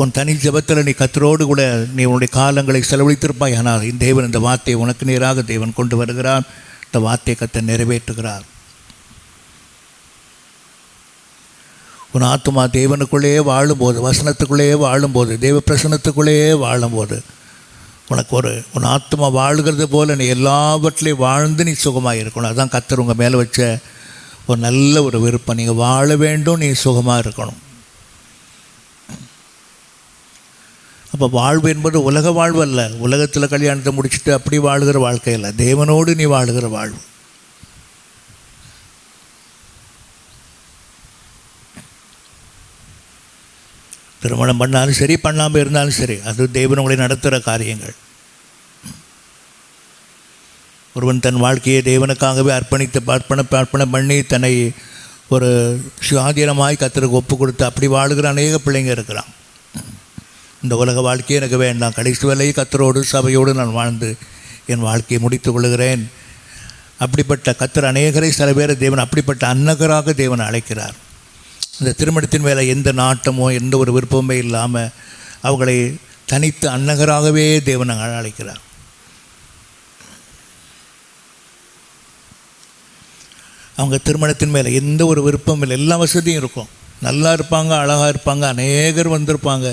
உன் தனி ஜபத்தில் நீ கர்த்தரோடு கூட நீ உன்னுடைய காலங்களை செலவழித்திருப்பாயானால் இந்த தேவன் இந்த வார்த்தையை உனக்கு நேராக தேவன் கொண்டு வருகிறார். இந்த வார்த்தையை கர்த்தர் நிறைவேற்றுகிறார். உன் ஆத்துமா தேவனுக்குள்ளேயே வாழும்போது, வசனத்துக்குள்ளேயே வாழும்போது, தேவ பிரசனத்துக்குள்ளேயே வாழும்போது உனக்கு உன் ஆத்துமா வாழுகிறது போல் நீ எல்லாவற்றிலையும் வாழ்ந்து நீ சுகமாக இருக்கணும். அதுதான் கர்த்தர் உங்கள் மேலே வச்ச ஒரு நல்ல ஒரு விருப்பம். நீங்கள் வாழ வேண்டும், நீ சுகமாக இருக்கணும். அப்போ வாழ்வு என்பது உலக வாழ்வு அல்ல. உலகத்தில் கல்யாணத்தை முடிச்சுட்டு அப்படி வாழுகிற வாழ்க்கை இல்லை. தேவனோடு நீ வாழுகிற வாழ்வு. திருமணம் பண்ணாலும் சரி, பண்ணாமல் இருந்தாலும் சரி, அது தேவன் உங்களை நடத்துகிற காரியங்கள். ஒருவன் தன் வாழ்க்கையை தேவனுக்காகவே அர்ப்பணம் பண்ணி தன்னை ஒரு சுயாதீனமாய் கர்த்தருக்கு ஒப்பு கொடுத்து அப்படி வாழுகிற அநேக பிள்ளைங்க இருக்கிறான். இந்த உலக வாழ்க்கையே எனக்கு வேண்டாம், கடைசி வேலையை கர்த்தரோடு சபையோடு நான் வாழ்ந்து என் வாழ்க்கையை முடித்து கொள்கிறேன். அப்படிப்பட்ட கர்த்தர் அநேகரை, சில பேரை தேவன் அப்படிப்பட்ட அன்னகராக தேவன் அழைக்கிறார். இந்த திருமணத்தின் மேலே எந்த நாட்டமோ எந்த ஒரு விருப்பமே இல்லாமல் அவங்களை தனித்து அன்னகராகவே தேவன் அழைக்கிறார். அவங்க திருமணத்தின் மேலே எந்த ஒரு விருப்பம் இல்லை. எல்லா வசதியும் இருக்கும், நல்லா இருப்பாங்க, அழகாக இருப்பாங்க, அநேகர் வந்திருப்பாங்க.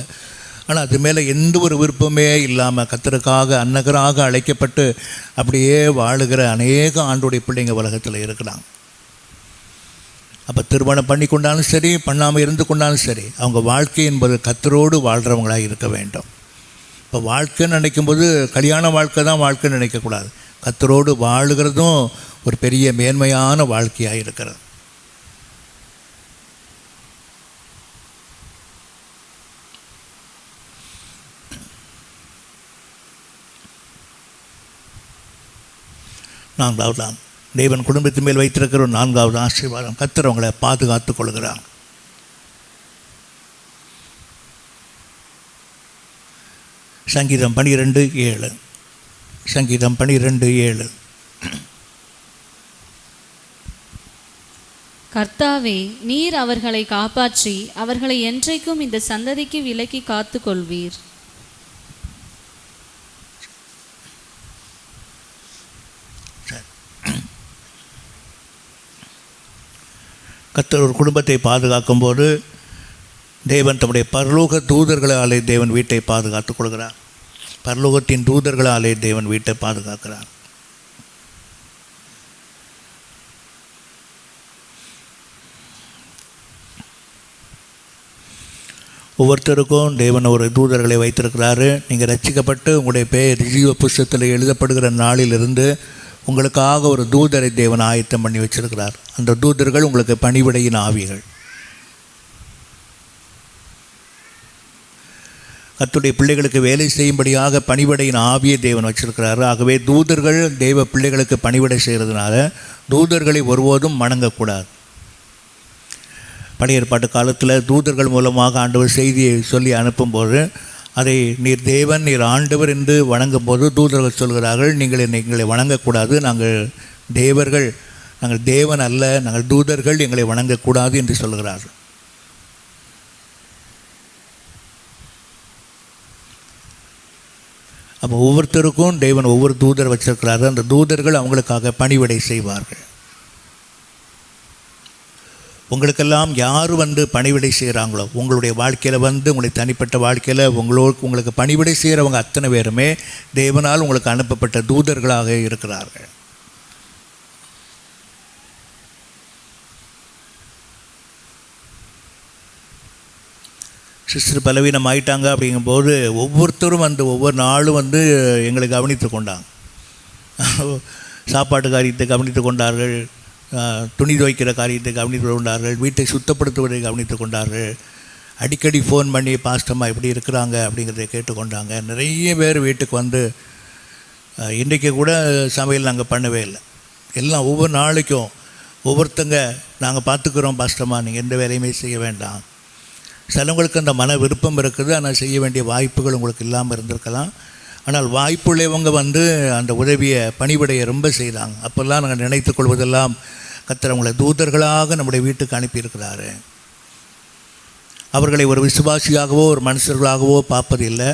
ஆனால் அது மேலே எந்த ஒரு விருப்பமே இல்லாமல் கர்த்தருக்காக அன்னகராக அழைக்கப்பட்டு அப்படியே வாழுகிற அநேக ஆண்டுடைய பிள்ளைங்க உலகத்தில் இருக்கிறாங்க. அப்போ திருமணம் பண்ணி கொண்டாலும் சரி, பண்ணாமல் இருந்து கொண்டாலும் சரி, அவங்க வாழ்க்கை என்பது கர்த்தரோடு வாழ்கிறவங்களாக இருக்க வேண்டும். இப்போ வாழ்க்கைன்னு நினைக்கும்போது கல்யாண வாழ்க்கை தான் வாழ்க்கைன்னு நினைக்கக்கூடாது. கர்த்தரோடு வாழுகிறதும் ஒரு பெரிய மேன்மையான வாழ்க்கையாக இருக்கிறது. நான்காவது தேவன் குடும்பத்தின் மேல் வைத்திருக்கிற ஒரு 4வது ஆசீர்வாதம், கர்த்தர் அவங்களை பாதுகாத்து கொள்கிறார். சங்கீதம் 12:7. சங்கீதம் 12:7. கர்த்தாவே, நீர் அவர்களை காப்பாற்றி அவர்களை என்றைக்கும் இந்த சந்ததிக்கு விலக்கி காத்து கொள்வீர். கர்த்தர் ஒரு குடும்பத்தை பாதுகாக்கும் போது தேவன் தம்முடைய பரலோக தூதர்களாலே தேவன் வீட்டை பாதுகாத்துக் கொள்கிறார். பரலோகத்தின் தூதர்களாலே தேவன் வீட்டை பாதுகாக்கிறார். ஒவ்வொருத்தருக்கும் தேவன் ஒரு தூதர்களை வைத்திருக்கிறாரு. நீங்கள் ரட்சிக்கப்பட்டு உங்களுடைய பெயர் ஜீவ புஸ்தகத்தில் எழுதப்படுகிற நாளிலிருந்து உங்களுக்காக ஒரு தூதரை தேவன் ஆயத்தம் பண்ணி வச்சிருக்கிறார். அந்த தூதர்கள் உங்களுக்கு பணிவிடையின் ஆவிகள். கர்த்தருடைய பிள்ளைகளுக்கு வேலை செய்யும்படியாக பணிவிடையின் ஆவியை தேவன் வச்சிருக்கிறாரு. ஆகவே தூதர்கள் தெய்வ பிள்ளைகளுக்கு பணிவிடை செய்கிறதுனால தூதர்களை ஒருபோதும் வணங்கக்கூடாது. பழைய ஏற்பாட்டு காலத்தில் தூதர்கள் மூலமாக ஆண்டவர் செய்தியை சொல்லி அனுப்பும்போது அதை நீர் தேவன் நீர் ஆண்டவர் என்று வணங்கும் போது தூதர்கள் சொல்கிறார்கள், எங்களை வணங்கக்கூடாது, நாங்கள் தேவர்கள், நாங்கள் தேவன் அல்ல, நாங்கள் தூதர்கள், எங்களை வணங்கக்கூடாது என்று சொல்கிறார்கள். அப்போ ஒவ்வொருத்தருக்கும் தேவன் ஒவ்வொரு தூதர் வச்சிருக்கிறாரு. அந்த தூதர்கள் அவங்களுக்காக பணிவிடை செய்வார்கள். உங்களுக்கெல்லாம் யார் வந்து பணிவிடை செய்கிறாங்களோ, உங்களுடைய வாழ்க்கையில் வந்து உங்களுடைய தனிப்பட்ட வாழ்க்கையில் உங்களுக்கு பணிவிடை செய்கிறவங்க அத்தனை பேருமே தேவனால் உங்களுக்கு அனுப்பப்பட்ட தூதர்களாக இருக்கிறார்கள். சிஸ்டர் பலவீனம் ஆயிட்டாங்க அப்படிங்கும்போது ஒவ்வொருத்தரும் வந்து ஒவ்வொரு நாளும் வந்து எங்களை கவனித்து கொண்டாங்க. சாப்பாட்டு காரியத்தை கவனித்து கொண்டார்கள், துணி துவைக்கிற காரியத்தை கவனித்து கொண்டார்கள், வீட்டை சுத்தப்படுத்துவதை கவனித்து கொண்டார்கள். அடிக்கடி ஃபோன் பண்ணி பாஸ்டம்மா எப்படி இருக்கிறாங்க அப்படிங்கிறத கேட்டுக்கொண்டாங்க. நிறைய பேர் வீட்டுக்கு வந்து இன்றைக்கி கூட சமையல் நாங்கள் பண்ணவே இல்லை. எல்லாம் ஒவ்வொரு நாளைக்கும் ஒவ்வொருத்தங்க நாங்கள் பார்த்துக்குறோம் பாஸ்டம்மா, நீங்கள் எந்த வேலையுமே செய்ய வேண்டாம். சிலவங்களுக்கு அந்த மன விருப்பம் இருக்குது, ஆனால் செய்ய வேண்டிய வாய்ப்புகள் உங்களுக்கு இல்லாமல் இருந்திருக்கலாம். ஆனால் வாய்ப்புள்ளவங்க வந்து அந்த உதவியை பணிவிடையை ரொம்ப செய்தாங்க. அப்போல்லாம் நாங்கள் நினைத்து கொள்வதெல்லாம் கர்த்தர் அவங்களை தூதர்களாக நம்முடைய வீட்டுக்கு அனுப்பியிருக்கிறாரு. அவர்களை ஒரு விசுவாசியாகவோ ஒரு மனுஷர்களாகவோ பார்ப்பதில்லை.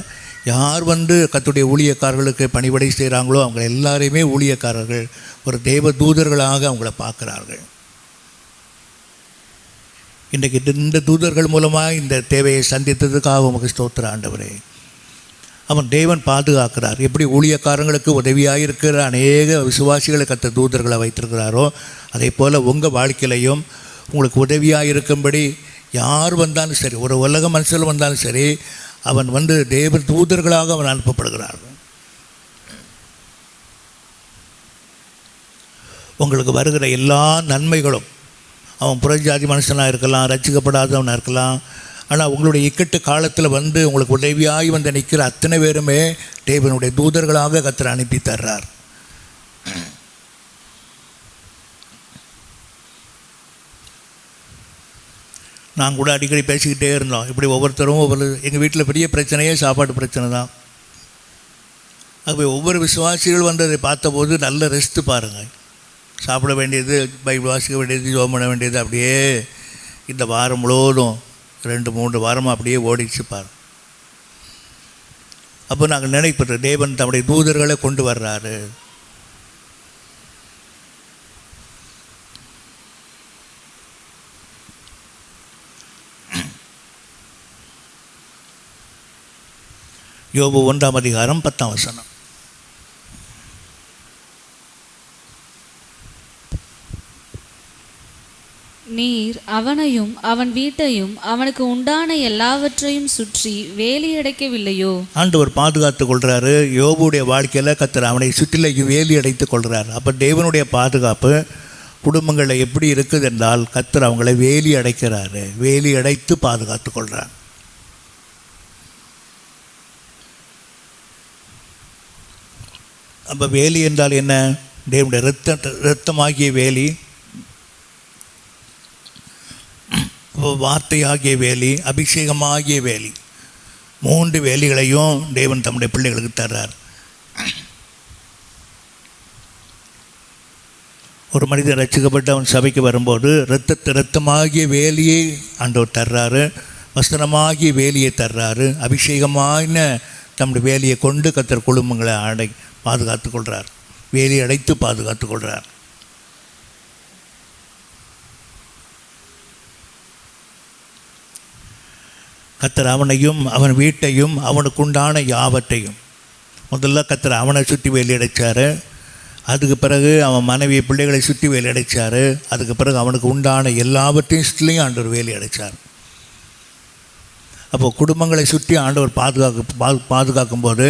யார் வந்து கர்த்தருடைய ஊழியக்காரர்களுக்கு பணிவிடை செய்கிறாங்களோ அவங்க எல்லாரையுமே ஊழியக்காரர்கள், ஒரு தேவ தூதர்களாக அவங்கள பார்க்குறார்கள். இன்றைக்கு இந்த தூதர்கள் மூலமாக இந்த தேவையை சந்தித்ததுக்காக உமக்கு ஸ்தோத்திர ஆண்டவரே. அவன் தேவன் பாதுகாக்கிறார். எப்படி ஊழியக்காரங்களுக்கு உதவியாக இருக்கிற அநேக விசுவாசிகளை கர்த்தர் தூதர்களை வைத்திருக்கிறாரோ, அதே போல் உங்கள் வாழ்க்கையிலையும் உங்களுக்கு உதவியாக இருக்கும்படி யார் வந்தாலும் சரி, ஒரு உலக மனுஷன் வந்தாலும் சரி, அவன் வந்து தேவ தூதர்களாக அவன் அனுப்பப்படுகிறார். உங்களுக்கு வருகிற எல்லா நன்மைகளும், அவன் புறஜாதி மனுஷனாக இருக்கலாம், ரட்சிக்கப்படாதவனாக இருக்கலாம், ஆனால் உங்களுடைய இக்கட்டு காலத்தில் வந்து உங்களுக்கு உதவியாகி வந்து நிற்கிற அத்தனை பேருமே தேவனுடைய தூதர்களாக கர்த்தர் அனுப்பி தர்றார். நான் கூட அடிக்கடி பேசிக்கிட்டே இருந்தோம். இப்படி ஒவ்வொருத்தரும் எங்கள் வீட்டில் பெரிய பிரச்சனையே சாப்பாடு பிரச்சனை தான். ஆகவே ஒவ்வொரு விசுவாசிகள் வந்து அதை பார்த்தபோது நல்ல ரெஸ்ட்டு பாருங்கள். சாப்பிட வேண்டியது, பைபிள் வாசிக்க வேண்டியது, ஜெபம் பண்ண வேண்டியது, அப்படியே இந்த வாரம் முழுவதும் 2-3 வாரமாக அப்படியே ஓடிச்சு பாரு. அப்போ நாங்கள் நினைப்பது தேவன் தம்முடைய தூதர்களை கொண்டு வர்றாரு. யோபு 1:10. நீர் அவனையும் அவன் வீட்டையும் அவனுக்கு உண்டான எல்லாவற்றையும் சுற்றி வேலி அடைக்கவில்லையோ? ஆண்டவர் பாதுகாத்து கொள்கிறாரு. யோபுடைய வாழ்க்கையில் கர்த்தர் அவனை சுற்றிலையும் வேலி அடைத்து கொள்கிறார். அப்போ தேவனுடைய பாதுகாப்பு குடும்பங்களில் எப்படி இருக்குது என்றால் கர்த்தர் அவங்களை வேலி அடைக்கிறாரு, வேலி அடைத்து பாதுகாத்து கொள்கிறார். அப்போ வேலி என்றால் என்ன? தேவனுடைய இரத்தமாகிய வேலி, வார்த்தையாகிய வேலி, அபிஷேகமாகிய வேலி, 3 வேலிகளையும் தேவன் தம்முடைய பிள்ளைகளுக்கு தர்றார். ஒரு மனிதன் ரட்சிக்கப்பட்டு அவன் சபைக்கு வரும்போது இரத்தமாகிய வேலியை ஆண்டவர் தர்றாரு, வஸ்திரமாகிய வேலியை தர்றாரு, அபிஷேகமான தம்முடைய வேலியை கொண்டு கர்த்தர் குடும்பங்களை பாதுகாத்து கொள்கிறார், வேலி அடைத்து பாதுகாத்து கொள்கிறார். கர்த்தர் அவனையும் அவன் வீட்டையும் அவனுக்குண்டான யாவற்றையும், முதல்ல கர்த்தர் அவனை சுற்றி வேலி அடைச்சார், அதுக்கு பிறகு அவன் மனைவி பிள்ளைகளை சுற்றி வேலி அடைச்சார், அதுக்கு பிறகு அவனுக்கு உண்டான எல்லாவற்றையும் சுற்றிலையும் ஆண்டவர் வேலி அடைச்சார். அப்போது குடும்பங்களை சுற்றி ஆண்டவர் பாதுகாக்கும்போது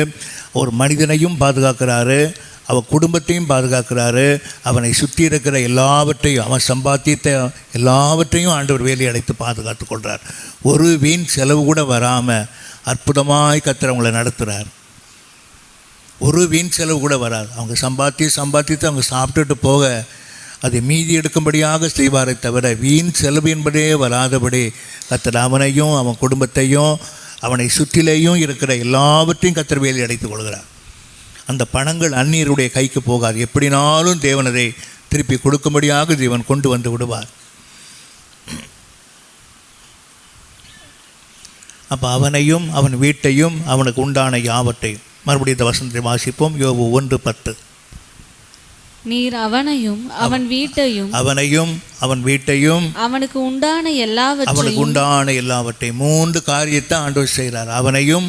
ஒரு மனிதனையும் பாதுகாக்கிறாரு, அவன் குடும்பத்தையும் பாதுகாக்கிறாரு, அவனை சுற்றி இருக்கிற எல்லாவற்றையும், அவன் சம்பாத்தியத்தை எல்லாவற்றையும் ஆண்டவர் வேலி அடைத்து பாதுகாத்து கொள்கிறார். ஒரு வீண் செலவு கூட வராமல் அற்புதமாய் கர்த்தர் அவங்களை நடத்துகிறார். ஒரு வீண் செலவு கூட வராது. அவங்க சம்பாத்தியத்தை அவங்க சாப்பிட்டுட்டு போக அதை மீதி எடுக்கும்படியாக செய்வாரே தவிர வீண் செலவு என்பதே வராதபடி கர்த்தர் அவனையும் அவன் குடும்பத்தையும் அவனை சுற்றிலேயும் இருக்கிற எல்லாவற்றையும் கர்த்தர் வேலி அடைத்துக் கொள்கிறார். அந்த பணங்கள் அந்நியருடைய கைக்கு போகாது. எப்படினாலும் தேவன் அதை திருப்பி கொடுக்கும்படியாக தேவன் கொண்டு வந்து விடுவார். அப்போ அவனையும் அவன் வீட்டையும் அவனுக்கு உண்டான யாவற்றையும். மறுபடியும் இந்த வசனத்தை வாசிப்போம். யோபு 1:10. நீர் அவனையும் அவன் வீட்டையும் அவனுக்கு உண்டான எல்லாவற்றையும் 3 காரியத்தை ஆண்டவர் செய்கிறார். அவனையும்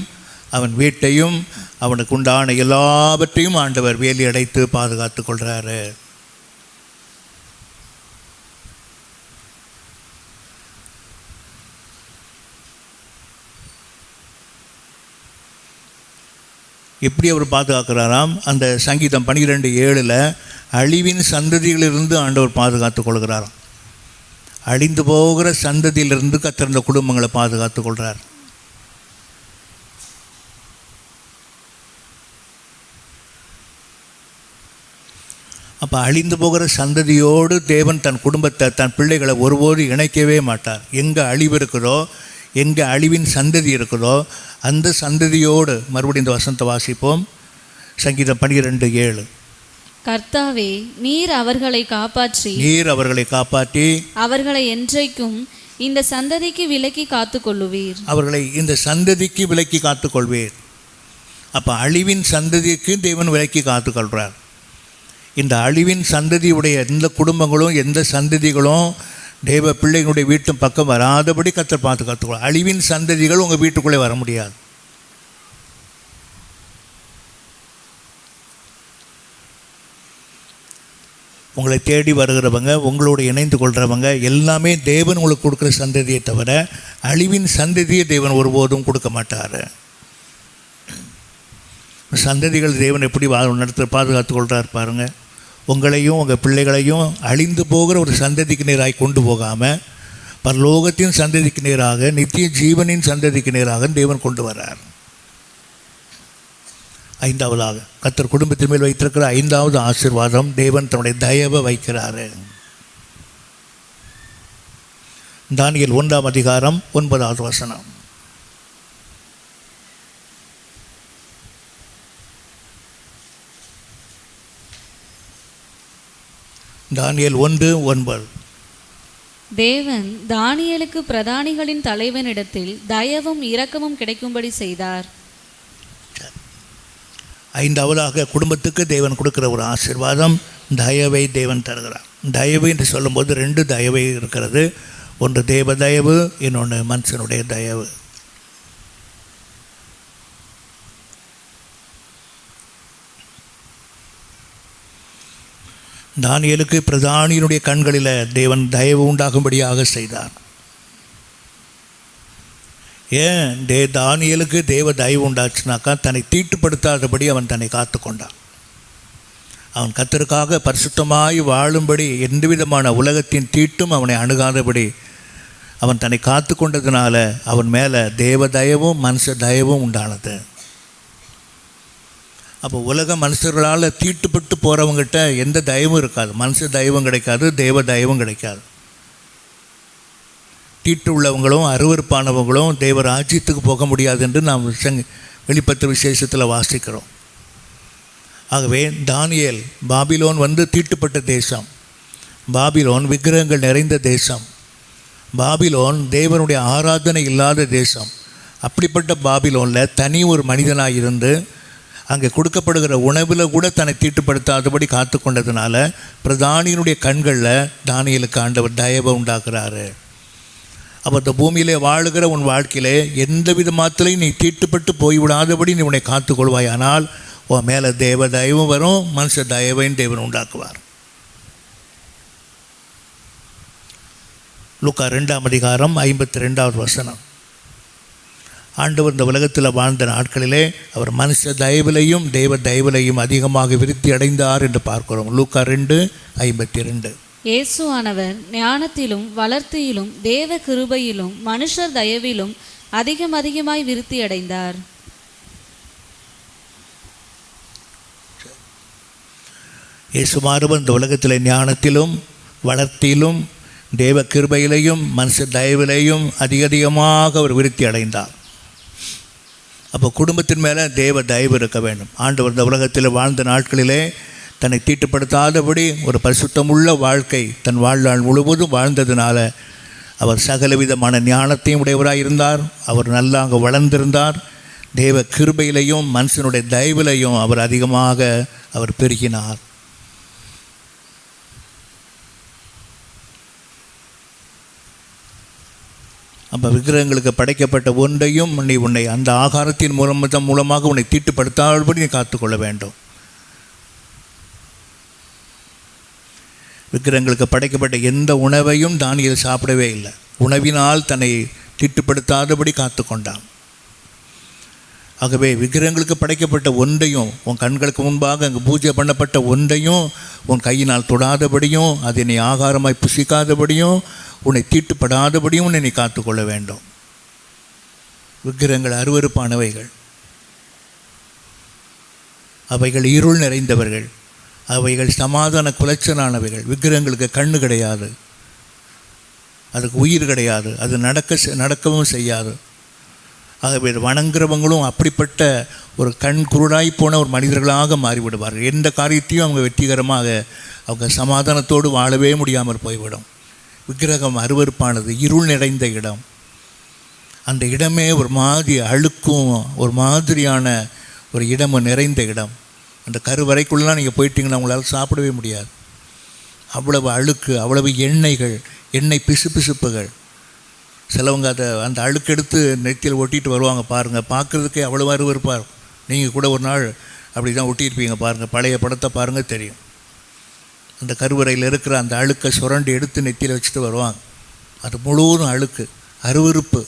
அவன் வீட்டையும் அவனுக்கு உண்டான எல்லாவற்றையும் ஆண்டவர் வேலி அடைத்து பாதுகாத்து கொள்கிறாரு. எப்படி அவர் பாதுகாக்கிறாராம்? அந்த சங்கீதம் 12:7 அழிவின் சந்ததியிலிருந்து ஆண்டவர் பாதுகாத்து கொள்கிறாராம். அழிந்து போகிற சந்ததியிலிருந்து கர்த்தர் இந்த குடும்பங்களை பாதுகாத்து கொள்கிறார். அப்போ அழிந்து போகிற சந்ததியோடு தேவன் தன் குடும்பத்தை தன் பிள்ளைகளை ஒருபோது இணைக்கவே மாட்டார். எங்கே அழிவு இருக்குதோ, எங்கே அழிவின் சந்ததி இருக்குதோ அந்த சந்ததியோடு. மறுபடியும் இந்த வசனத்தை வாசிப்போம். சங்கீதம் 12:7. கர்த்தாவே, நீர் அவர்களை காப்பாற்றி அவர்களை என்றைக்கும் இந்த சந்ததிக்கு விலக்கி காத்துக்கொள்ளுவீர். அவர்களை இந்த சந்ததிக்கு விலக்கி காத்துக்கொள்வீர். அப்போ அழிவின் சந்ததிக்கு தேவன் விலக்கி காத்துக்கொள்கிறார். இந்த அழிவின் சந்ததியுடைய எந்த குடும்பங்களும் எந்த சந்ததிகளும் தேவ பிள்ளைகளுடைய வீட்டு பக்கம் வராதபடி கர்த்தர் பாதுகாத்துக்கொள்ளும். அழிவின் சந்ததிகள் உங்கள் வீட்டுக்குள்ளே வர முடியாது. உங்களை தேடி வருகிறவங்க, உங்களோடு இணைந்து கொள்கிறவங்க எல்லாமே தேவன் உங்களுக்கு கொடுக்குற சந்ததியை தவிர அழிவின் சந்ததியை தேவன் ஒருபோதும் கொடுக்க மாட்டார். சந்ததிகள் தேவன் எப்படி நடத்த பாதுகாத்து கொள்கிறார் பாருங்கள். உங்களையும் உங்கள் பிள்ளைகளையும் அழிந்து போகிற ஒரு சந்ததிக்கு நேராக கொண்டு போகாமல் பரலோகத்தின் சந்ததிக்கு நேராக நித்திய ஜீவனின் சந்ததிக்கு நேராக தேவன் கொண்டு வர்றார். 5வதாக கர்த்தர் குடும்பத்தின் மேல் வைத்திருக்கிற 5வது ஆசீர்வாதம், தேவன் தன்னுடைய தயவை வைக்கிறாரு. தானியேல் 1ஆம் அதிகாரம் 9வது வசனம். தானியேல் 1:9. தேவன் தானியேலுக்கு பிரதானிகளின் தலைவனிடத்தில் தயவும் இரக்கமும் கிடைக்கும்படி செய்தார். 5வதாக குடும்பத்துக்கு தேவன் கொடுக்கிற ஒரு ஆசீர்வாதம், தயவை தேவன் தருகிறார். தயவு என்று சொல்லும்போது 2 தயவை இருக்கிறது. ஒன்று தேவ தயவு, இன்னொன்று மனுஷனுடைய தயவு. தானியேலுக்கு பிரதானியினுடைய கண்களில் தேவன் தயவு உண்டாகும்படியாக செய்தார். ஏன் தானியேலுக்கு தேவ தயவு உண்டாச்சுனாக்கா, தன்னை தீட்டுப்படுத்தாதபடி அவன் தன்னை காத்து கொண்டான். அவன் கர்த்தருக்காக பரிசுத்தமாய் வாழும்படி எந்த விதமான உலகத்தின் தீட்டும் அவனை அணுகாதபடி அவன் தன்னை காத்து கொண்டதுனால அவன் மேலே தேவ தயவும் மனுஷ தயவும் உண்டானது. அப்போ உலக மனுஷர்களால் தீட்டுப்பட்டு போகிறவங்ககிட்ட எந்த தயவும் இருக்காது. மனுஷ தயவும் கிடைக்காது, தேவ தயவும் கிடைக்காது. தீட்டு உள்ளவங்களும் அருவருப்பானவங்களும் தேவ ராஜ்யத்துக்கு போக முடியாது என்று நாம் வெளிப்பத்த விசேஷத்தில் வாசிக்கிறோம். ஆகவே தானியேல், பாபிலோன் தீட்டுப்பட்ட தேசம், பாபிலோன் விக்கிரகங்கள் நிறைந்த தேசம், பாபிலோன் தேவனுடைய ஆராதனை இல்லாத தேசம். அப்படிப்பட்ட பாபிலோனில் தனி ஒரு மனிதனாக இருந்து அங்கே கொடுக்கப்படுகிற உணவில் கூட தன்னை தீட்டுப்படுத்தாதபடி காத்து கொண்டதுனால பிரதானியினுடைய கண்களில் தானியேலுக்கு ஆண்டவர் தயவை உண்டாக்குறாரு. அப்போ இந்த பூமியிலே வாழுகிற உன் வாழ்க்கையிலே எந்த விதமாத்திலையும் நீ தீட்டுப்பட்டு போய்விடாதபடி நீ உன்னை காத்துக்கொள்வாய். ஆனால் உன் மேலே தேவ தயவும் வரும், மனுஷ தயவையும் தேவன் உண்டாக்குவார். லூக்கா 2ஆம் அதிகாரம் 52வது வசனம். ஆண்டவர் இந்த உலகத்தில் வாழ்ந்த நாட்களிலே அவர் மனுஷ தயவிலையும் தேவ தயவிலையும் அதிகமாக விருத்தி அடைந்தார் என்று பார்க்கிறோம். லூக்கா 2:52. இயேசுவானவர் ஞானத்திலும் வளர்த்தியிலும் தேவ கிருபையிலும் மனுஷர் தயவிலும் அதிகமாய் விருத்தி அடைந்தார். இயேசுமானவர் இந்த உலகத்தில் ஞானத்திலும் வளர்த்தியிலும் தேவ கிருபையிலையும் மனுஷ தயவிலையும் அதிகமாக அவர் விருத்தி அடைந்தார். அப்போ குடும்பத்தின் மேலே தேவ தயவு இருக்க வேண்டும். ஆண்டவர் இந்த உலகத்தில் வாழ்ந்த நாட்களிலே தன்னை தீட்டுப்படுத்தாதபடி ஒரு பரிசுத்தமுள்ள வாழ்க்கை தன் வாழ்நாள் முழுவதும் வாழ்ந்ததினால அவர் சகலவிதமான ஞானத்தையும் உடையவராக இருந்தார். அவர் நல்லா அங்கே வளர்ந்திருந்தார். தேவ கிருபையிலையும் மனுஷனுடைய தயவிலையும் அவர் அதிகமாக அவர் பெருகினார். அப்போ விக்கிரகங்களுக்கு படைக்கப்பட்ட ஒன்றையும் நீ உன்னை அந்த ஆகாரத்தின் மூலமாக உன்னை தீட்டுப்படுத்தாதபடி நீ காத்துக்கொள்ள வேண்டும். விக்கிரகங்களுக்கு படைக்கப்பட்ட எந்த உணவையும் தானியேல் சாப்பிடவே இல்லை. உணவினால் தன்னை தீட்டுப்படுத்தாதபடி காத்து கொண்டான். ஆகவே விக்கிரகங்களுக்கு படைக்கப்பட்ட ஒன்றையும் உன் கண்களுக்கு முன்பாக அங்கு பூஜை பண்ணப்பட்ட ஒன்றையும் உன் கையினால் தொடாதபடியும் அதை நீ ஆகாரமாய் புசிக்காதபடியும் உன்னை தீட்டுப்படாதபடியும் உன்னை நீ காத்துக்கொள்ள வேண்டும். விக்கிரகங்கள் அருவருப்பானவைகள், அவைகள் இருள் நிறைந்தவர்கள், அவைகள் சமாதான குலைச்சலானவைகள். விக்கிரகங்களுக்கு கண்ணு கிடையாது, அதுக்கு உயிர் கிடையாது, அது நடக்கவும் செய்யாது. ஆகவே வணங்குறவங்களும் அப்படிப்பட்ட ஒரு கண் குருடாய் போன ஒரு மனிதர்களாக மாறிவிடுவார்கள். எந்த காரியத்தையும் அவங்க வெற்றிகரமாக அவங்க சமாதானத்தோடு வாழவே முடியாமல் போய்விடும். விக்கிரகம் அருவருப்பானது, இருள் நிறைந்த இடம். அந்த இடமே ஒரு மாதிரி அழுக்கும் ஒரு மாதிரியான ஒரு இடமும் நிறைந்த இடம். அந்த கருவறைக்குள்ளெலாம் நீங்கள் போயிட்டீங்கன்னா உங்களால் சாப்பிடவே முடியாது. அவ்வளவு அழுக்கு, அவ்வளவு எண்ணெய்கள், எண்ணெய் பிசுப்புகள். சிலவங்க அந்த அழுக்கெடுத்து நெத்தியில் ஒட்டிட்டு வருவாங்க பாருங்கள். பார்க்குறதுக்கே அவ்வளோ அருவருப்பாக இருக்கும். நீங்கள் கூட ஒரு நாள் அப்படி தான் ஒட்டியிருப்பீங்க பாருங்கள். பழைய படத்தை பாருங்கள், தெரியும். அந்த கருவறையில் இருக்கிற அந்த அழுக்கை சுரண்டி எடுத்து நெத்தியில் வச்சுட்டு வருவாங்க. அது முழுவதும் அழுக்கு, அருவருப்பு.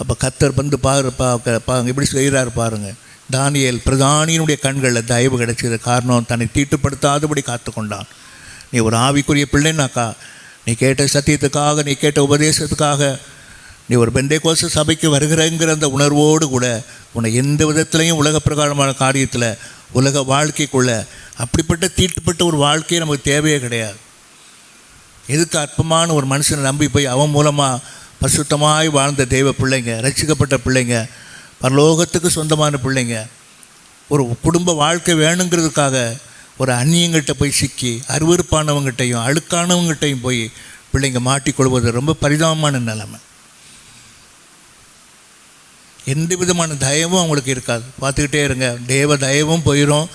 அப்போ கர்த்தர் வந்து பாருங்க எப்படி செய்கிறார் பாருங்கள். தானியேல் பிரதானியினுடைய கண்களில் தயவு கிடைச்சது காரணம் தன்னை தீட்டுப்படுத்தாதபடி காத்து கொண்டான். நீ ஒரு ஆவிக்குரிய பிள்ளைனாக்கா, நீ கேட்ட சத்தியத்துக்காக, நீ கேட்ட உபதேசத்துக்காக, நீ ஒரு பெந்தேகோஸ்து சபைக்கு வருகிறங்கிற அந்த உணர்வோடு கூட உன்னை எந்த விதத்துலையும் உலக பிரகாரமான காரியத்தில், உலக வாழ்க்கைக்குள்ள அப்படிப்பட்ட தீட்டுப்பட்ட ஒரு வாழ்க்கையை நமக்கு தேவையே கிடையாது. எதுக்கு அற்பமான ஒரு மனுஷனை நம்பி போய் அவன் மூலமாக பரிசுத்தமாய் வாழ்ந்த தெய்வ பிள்ளைங்க, ரட்சிக்கப்பட்ட பிள்ளைங்க, பரலோகத்துக்கு சொந்தமான பிள்ளைங்க ஒரு குடும்ப வாழ்க்கை வேணுங்கிறதுக்காக ஒரு அந்நியங்கிட்ட போய் சிக்கி அருவருப்பானவங்ககிட்டையும் அழுக்கானவங்ககிட்டையும் போய் பிள்ளைங்க மாட்டிக்கொள்வது ரொம்ப பரிதாபமான நிலைமை. எந்த விதமான தயவும் அவங்களுக்கு இருக்காது. பார்த்துக்கிட்டே இருங்க, தேவ தயவும் போயிடும்.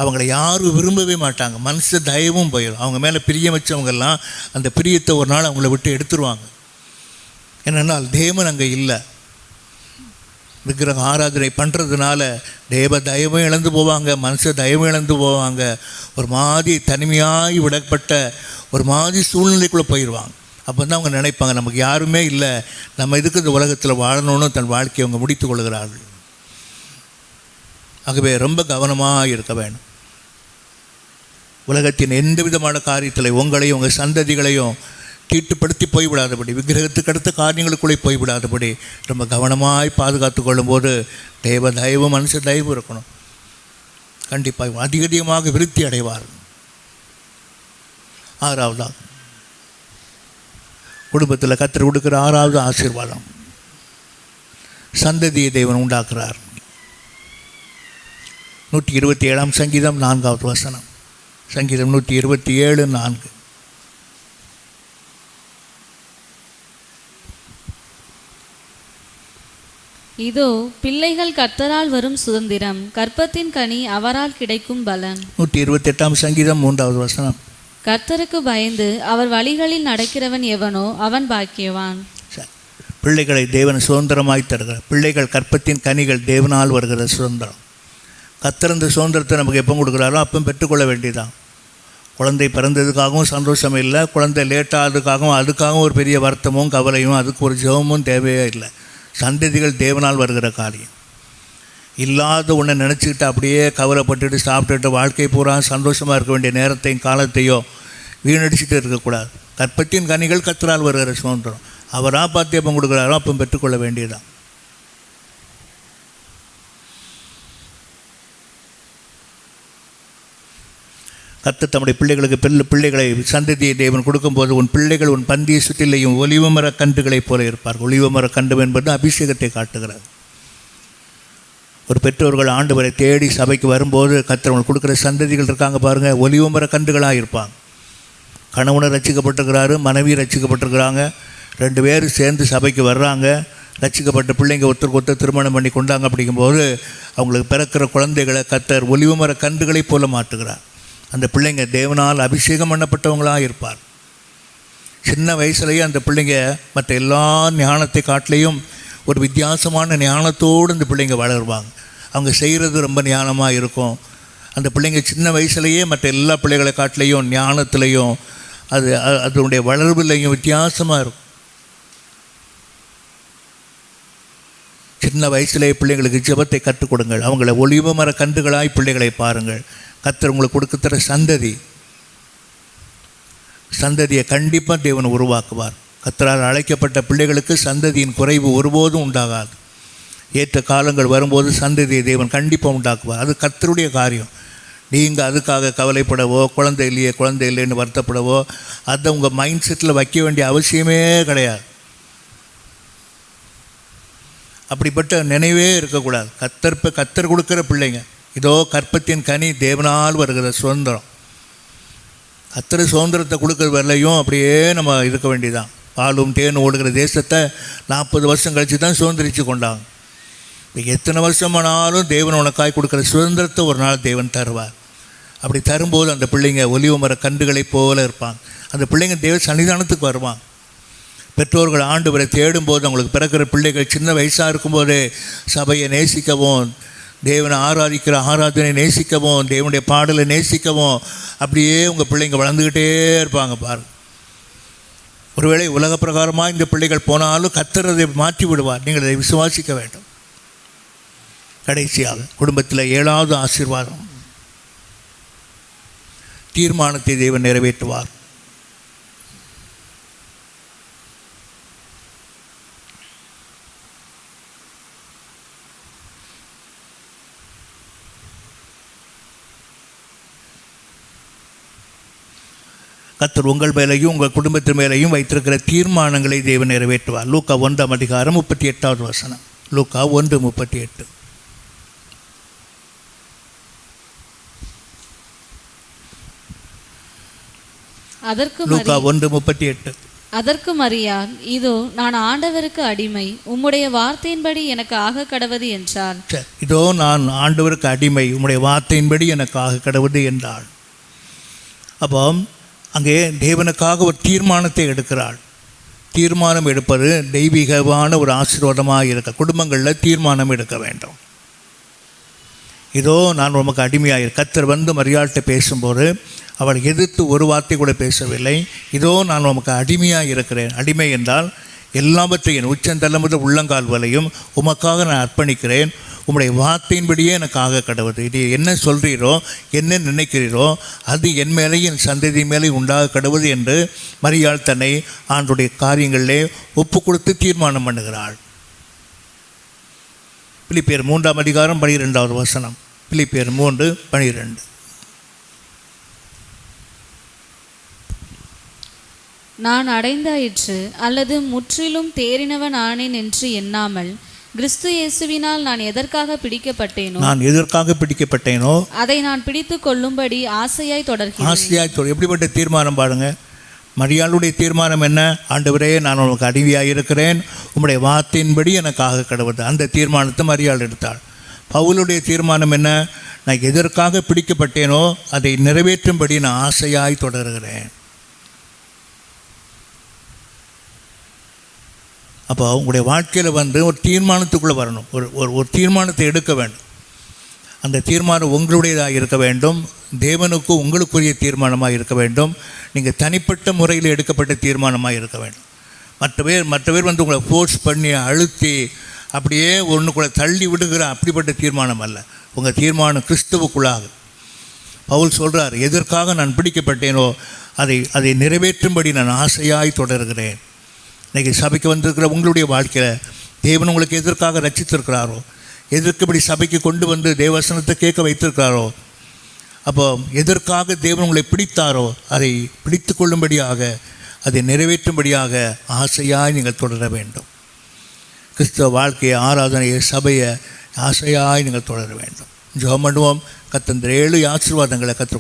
அவங்கள யாரும் விரும்பவே மாட்டாங்க. மனுஷ தயவும் போயிடும். அவங்க மேலே பிரியம் வச்சவங்கெல்லாம் அந்த பிரியத்தை ஒரு நாள் அவங்கள விட்டு எடுத்துருவாங்க. என்னென்னால் தேவன் அங்கே இல்லை. விக்கிரக ஆராதனை பண்ணுறதுனால தேவ தயவும் இழந்து போவாங்க, மனுஷ தயவும் இழந்து போவாங்க. ஒரு மாதிரி தனிமையாகி விடப்பட்ட ஒரு மாதிரி சூழ்நிலைக்குள்ளே போயிடுவாங்க. அப்போ தான் அவங்க நினைப்பாங்க, நமக்கு யாருமே இல்லை, நம்ம இதுக்கு இந்த உலகத்தில் வாழணும்னு தன் வாழ்க்கையை அவங்க முடித்து கொள்கிறார்கள். ஆகவே ரொம்ப கவனமாக இருக்க வேணும். உலகத்தின் எந்த விதமான காரியத்தில் உங்களையும் உங்கள் சந்ததிகளையும் தீட்டுப்படுத்தி போய்விடாதபடி, விக்கிரகத்துக்கு அடுத்த காரியங்களுக்குள்ளே போய்விடாதபடி ரொம்ப கவனமாய் பாதுகாத்து கொள்ளும்போது தேவ தயவு மனுஷ தயவு இருக்கணும். கண்டிப்பாக அதிகமாக விருத்தி அடைவார். ஆறாவதாக குடும்பத்தில் கர்த்தர் கொடுக்குற ஆறாவது ஆசீர்வாதம், சந்ததியை தேவன் உண்டாக்குறார். 127ஆம் சங்கீதம் 4வது வசனம். சங்கீதம் 127:4. இதோ பிள்ளைகள் கர்த்தரால் வரும் சுதந்திரம், கர்ப்பத்தின் கனி அவரால் கிடைக்கும் பலன். 128ஆம் சங்கீதம் 3வது வசனம். கர்த்தருக்கு பயந்து அவர் வழிகளில் நடக்கிறவன் எவனோ அவன் பாக்கியவான். பிள்ளைகளை தேவன் சுதந்திரமாய் தருகிறார். பிள்ளைகள் கற்பத்தின் கனிகள் தேவனால் வருகிற சுதந்திரம். கர்த்தர் இந்த சுதந்திரத்தை நமக்கு எப்போ கொடுக்குறாரோ அப்போ பெற்றுக்கொள்ள வேண்டியதான். குழந்தை பிறந்ததுக்காகவும் சந்தோஷம் இல்லை, குழந்தை லேட்டாகிறதுக்காகவும் அதுக்காகவும் ஒரு பெரிய வருத்தமும் கவலையும் அதுக்கு ஒரு ஜெபமும் தேவையே இல்லை. சந்ததிகள் தேவனால் வருகிற காரியம். இல்லாத ஒன்றை நினச்சிக்கிட்டு அப்படியே கவலைப்பட்டுட்டு சாப்பிட்டுட்டு வாழ்க்கை பூரா சந்தோஷமாக இருக்க வேண்டிய நேரத்தையும் காலத்தையோ வீணடிச்சுட்டு இருக்கக்கூடாது. கற்பத்தின் கனிகள் கர்த்தரால் வருகிற சுதந்திரம். அவராக பார்த்து எப்போ கொடுக்குறாரோ அப்போ பெற்றுக்கொள்ள வேண்டியதுதான். கர்த்தர் தம்முடைய பிள்ளைகளுக்கு பிள்ளைகளை சந்ததியை தேவன் கொடுக்கும்போது உன் பிள்ளைகள் உன் பந்திய சுற்றிலையும் ஒலிவமர கன்றுகளைப் போல இருப்பார்கள். ஒலிவமர கன்று என்பது அபிஷேகத்தை காட்டுகிறது. ஒரு பெற்றோர்கள் ஆண்டவரை தேடி சபைக்கு வரும்போது கர்த்தர் அவங்களுக்கு கொடுக்குற சந்ததிகள் இருக்காங்க பாருங்கள், ஒலிவமர கன்றுகளாக இருப்பாங்க. கணவனை ரட்சிக்கப்பட்டிருக்கிறாரு, மனைவி ரட்சிக்கப்பட்டிருக்கிறாங்க, 2 பேரும் சேர்ந்து சபைக்கு வர்றாங்க. ரட்சிக்கப்பட்ட பிள்ளைங்க ஒருத்தருக்கு ஒருத்தர் திருமணம் பண்ணி கொண்டாங்க. அப்படிங்கும்போது அவங்களுக்கு பிறக்கிற குழந்தைகளை கர்த்தர் ஒலிவமர கன்றுகளைப் போல மாற்றுகிறார். அந்த பிள்ளைங்க தேவனால் அபிஷேகம் பண்ணப்பட்டவங்களாக இருப்பார். சின்ன வயசுலேயே அந்த பிள்ளைங்க மற்ற எல்லா ஞானத்தை காட்டிலையும் ஒரு வித்தியாசமான ஞானத்தோடு அந்த பிள்ளைங்க வளருவாங்க. அவங்க செய்கிறது ரொம்ப ஞானமாக இருக்கும். அந்த பிள்ளைங்க சின்ன வயசுலேயே மற்ற எல்லா பிள்ளைகளை காட்டிலையும் ஞானத்துலேயும் அதனுடைய வளர்வுலையும் வித்தியாசமாக இருக்கும். சின்ன வயசுலேயே பிள்ளைங்களுக்கு ஜெபத்தை கற்றுக் கொடுங்கள். அவங்கள ஒலிவ மர கன்றுகளாய் பிள்ளைகளை பாருங்கள். கர்த்தர் உங்களுக்கு கொடுக்குற சந்ததியை கண்டிப்பாக தேவன் உருவாக்குவார். கர்த்தரால் அழைக்கப்பட்ட பிள்ளைகளுக்கு சந்ததியின் குறைவு ஒருபோதும் உண்டாகாது. ஏற்ற காலங்கள் வரும்போது சந்ததியை தேவன் கண்டிப்பாக உண்டாக்குவார். அது கர்த்தருடைய காரியம். நீங்கள் அதுக்காக கவலைப்படவோ குழந்தை இல்லைன்னு வருத்தப்படவோ அதை உங்கள் மைண்ட் செட்டில் வைக்க வேண்டிய அவசியமே கிடையாது. அப்படிப்பட்ட நினைவே இருக்கக்கூடாது. கர்த்தர் கொடுக்குற பிள்ளைங்க இதோ கற்பத்தின் கனி தேவனால் வருகிற சுதந்திரம். கர்த்தர் சுதந்திரத்தை கொடுக்குற வரலையும் அப்படியே நம்ம இருக்க வேண்டியதான். பாலும் தேனும் ஓடுகிற தேசத்தை 40 வருஷம் கழித்து தான் சுதந்திரித்து கொண்டாங்க. எத்தனை வருஷமானாலும் தேவன் உனக்காய் கொடுக்குற சுதந்திரத்தை ஒரு நாள் தேவன் தருவார். அப்படி தரும்போது அந்த பிள்ளைங்க ஒலிவ மர கன்றுகளைப் போல இருப்பாங்க. அந்த பிள்ளைங்க தேவ சன்னிதானத்துக்கு வருவாங்க. பெற்றோர்கள் ஆண்டவரை தேடும்போது அவங்களுக்கு பிறக்கிற பிள்ளைகள் சின்ன வயசாக இருக்கும்போதே சபையை நேசிக்கவும், தேவனை ஆராதிக்கிற ஆராதனை நேசிக்கவும், தேவனுடைய பாடலை நேசிக்கவும் அப்படியே உங்கள் பிள்ளைங்க வளர்ந்துக்கிட்டே இருப்பாங்க பாருங்கள். ஒருவேளை உலக பிரகாரமாக இந்த பிள்ளைகள் போனாலும் கர்த்தர் அதை மாற்றி விடுவார். நீங்கள் அதை விசுவாசிக்க வேண்டும். கடைசியாக குடும்பத்தில் 7வது ஆசீர்வாதம், தீர்மானத்தை தேவன் நிறைவேற்றுவார். கர்த்தர் உங்கள் மேலையும் உங்கள் குடும்பத்தின் மேலையும் வைத்திருக்கிற தீர்மானங்களை தேவன் நிறைவேற்றுவார். லூக்கா 1ஆம் அதிகாரம் 38வது வசனம். லூக்கா 1:38. லூக்கா 1:38. அதற்கு மரியாள், இதோ நான் ஆண்டவருக்கு அடிமை, உம்முடைய வார்த்தையின்படி எனக்கு ஆக கடவது என்றாள். இதோ நான் ஆண்டவருக்கு அடிமை, உம்முடைய வார்த்தையின்படி எனக்கு ஆக கடவது என்றாள். அப்போ அங்கே தேவனுக்காக ஒரு தீர்மானத்தை எடுக்கிறாள். தீர்மானம் எடுப்பது தெய்வீகமான ஒரு ஆசீர்வாதமாக இருக்க. குடும்பங்களில் தீர்மானம் எடுக்க வேண்டும். இதோ நான் உமக்கு அடிமையாக. கர்த்தர் வந்து மரியாள்கிட்ட பேசும்போது அவள் எதிர்த்து ஒரு வார்த்தை கூட பேசவில்லை. இதோ நான் உமக்கு அடிமையாக இருக்கிறேன். அடிமை என்றால் எல்லாவற்றையும் உச்சந்தலை முதல் உள்ளங்கால் வரையும் உமக்காக நான் அர்ப்பணிக்கிறேன். உம்முடைய வார்த்தையின்படியே எனக்கு ஆக கடவுது. இது என்ன சொல்கிறீரோ, என்ன நினைக்கிறீரோ, அது என் மேலே என் சந்ததி மேலே உண்டாக கடவுது என்று மரியாள் தன்னை ஆண்டுடைய காரியங்களிலே ஒப்பு கொடுத்து தீர்மானம் பண்ணுகிறாள். பிலிப்பியர் 3ஆம் அதிகாரம் 12வது வசனம். பிலிப்பியர் 3:12. நான் அடைந்தாயிற்று அல்லது முற்றிலும் தேறினவன் ஆனேன் என்று எண்ணாமல் கிறிஸ்து இயேசுவினால் நான் எதற்காக பிடிக்கப்பட்டேனோ அதை நான் பிடித்து கொள்ளும்படி ஆசையாய் தொடர்கிறேன். எப்படிப்பட்ட தீர்மானம் பாருங்க. மரியாளுடைய தீர்மானம் என்ன? ஆண்டவரே, நான் உனக்கு அடிமையாக இருக்கிறேன், உம்முடைய வார்த்தையின்படி எனக்கு ஆக கடவுது. அந்த தீர்மானத்தை மரியாள் எடுத்தாள். பவுலுடைய தீர்மானம் என்ன? நான் எதற்காக பிடிக்கப்பட்டேனோ அதை நிறைவேற்றும்படி நான் ஆசையாய் தொடர்கிறேன். அப்போ உங்களுடைய வாழ்க்கையில் ஒரு தீர்மானத்துக்குள்ளே வரணும். ஒரு தீர்மானத்தை எடுக்க வேண்டும். அந்த தீர்மானம் உங்களுடையதாக இருக்க வேண்டும். தேவனுக்கும் உங்களுக்குரிய தீர்மானமாக இருக்க வேண்டும். நீங்கள் தனிப்பட்ட முறையில் எடுக்கப்பட்ட தீர்மானமாக இருக்க வேண்டும். மற்ற பேர் உங்களை ஃபோர்ஸ் பண்ணி அழுத்தி அப்படியே ஒன்றுக்குள்ளே தள்ளி விடுகிற அப்படிப்பட்ட தீர்மானம் அல்ல. உங்கள் தீர்மானம் கிறிஸ்துவுக்குள்ளாக. பவுல் சொல்கிறார், எதற்காக நான் பிடிக்கப்பட்டேனோ அதை நிறைவேற்றும்படி நான் ஆசையாய் தொடர்கிறேன். இன்றைக்கி சபைக்கு வந்திருக்கிற உங்களுடைய வாழ்க்கையில் தேவன் உங்களுக்கு எதற்காக ரட்சித்திருக்கிறாரோ, எதற்குபடி சபைக்கு கொண்டு வந்து தேவவசனத்தை கேட்க வைத்திருக்கிறாரோ, அப்போ எதற்காக தேவன் உங்களை பிடித்தாரோ அதை பிடித்து கொள்ளும்படியாக, அதை நிறைவேற்றும்படியாக ஆசையாய் நீங்கள் தொடர வேண்டும். கிறிஸ்தவ வாழ்க்கையை, ஆராதனையை, சபையை ஆசையாய் நீங்கள் தொடர வேண்டும். ஜெபம் பண்ணுவோம். கர்த்தர் 7 ஆசீர்வாதங்களை கற்றுக்கொள்ள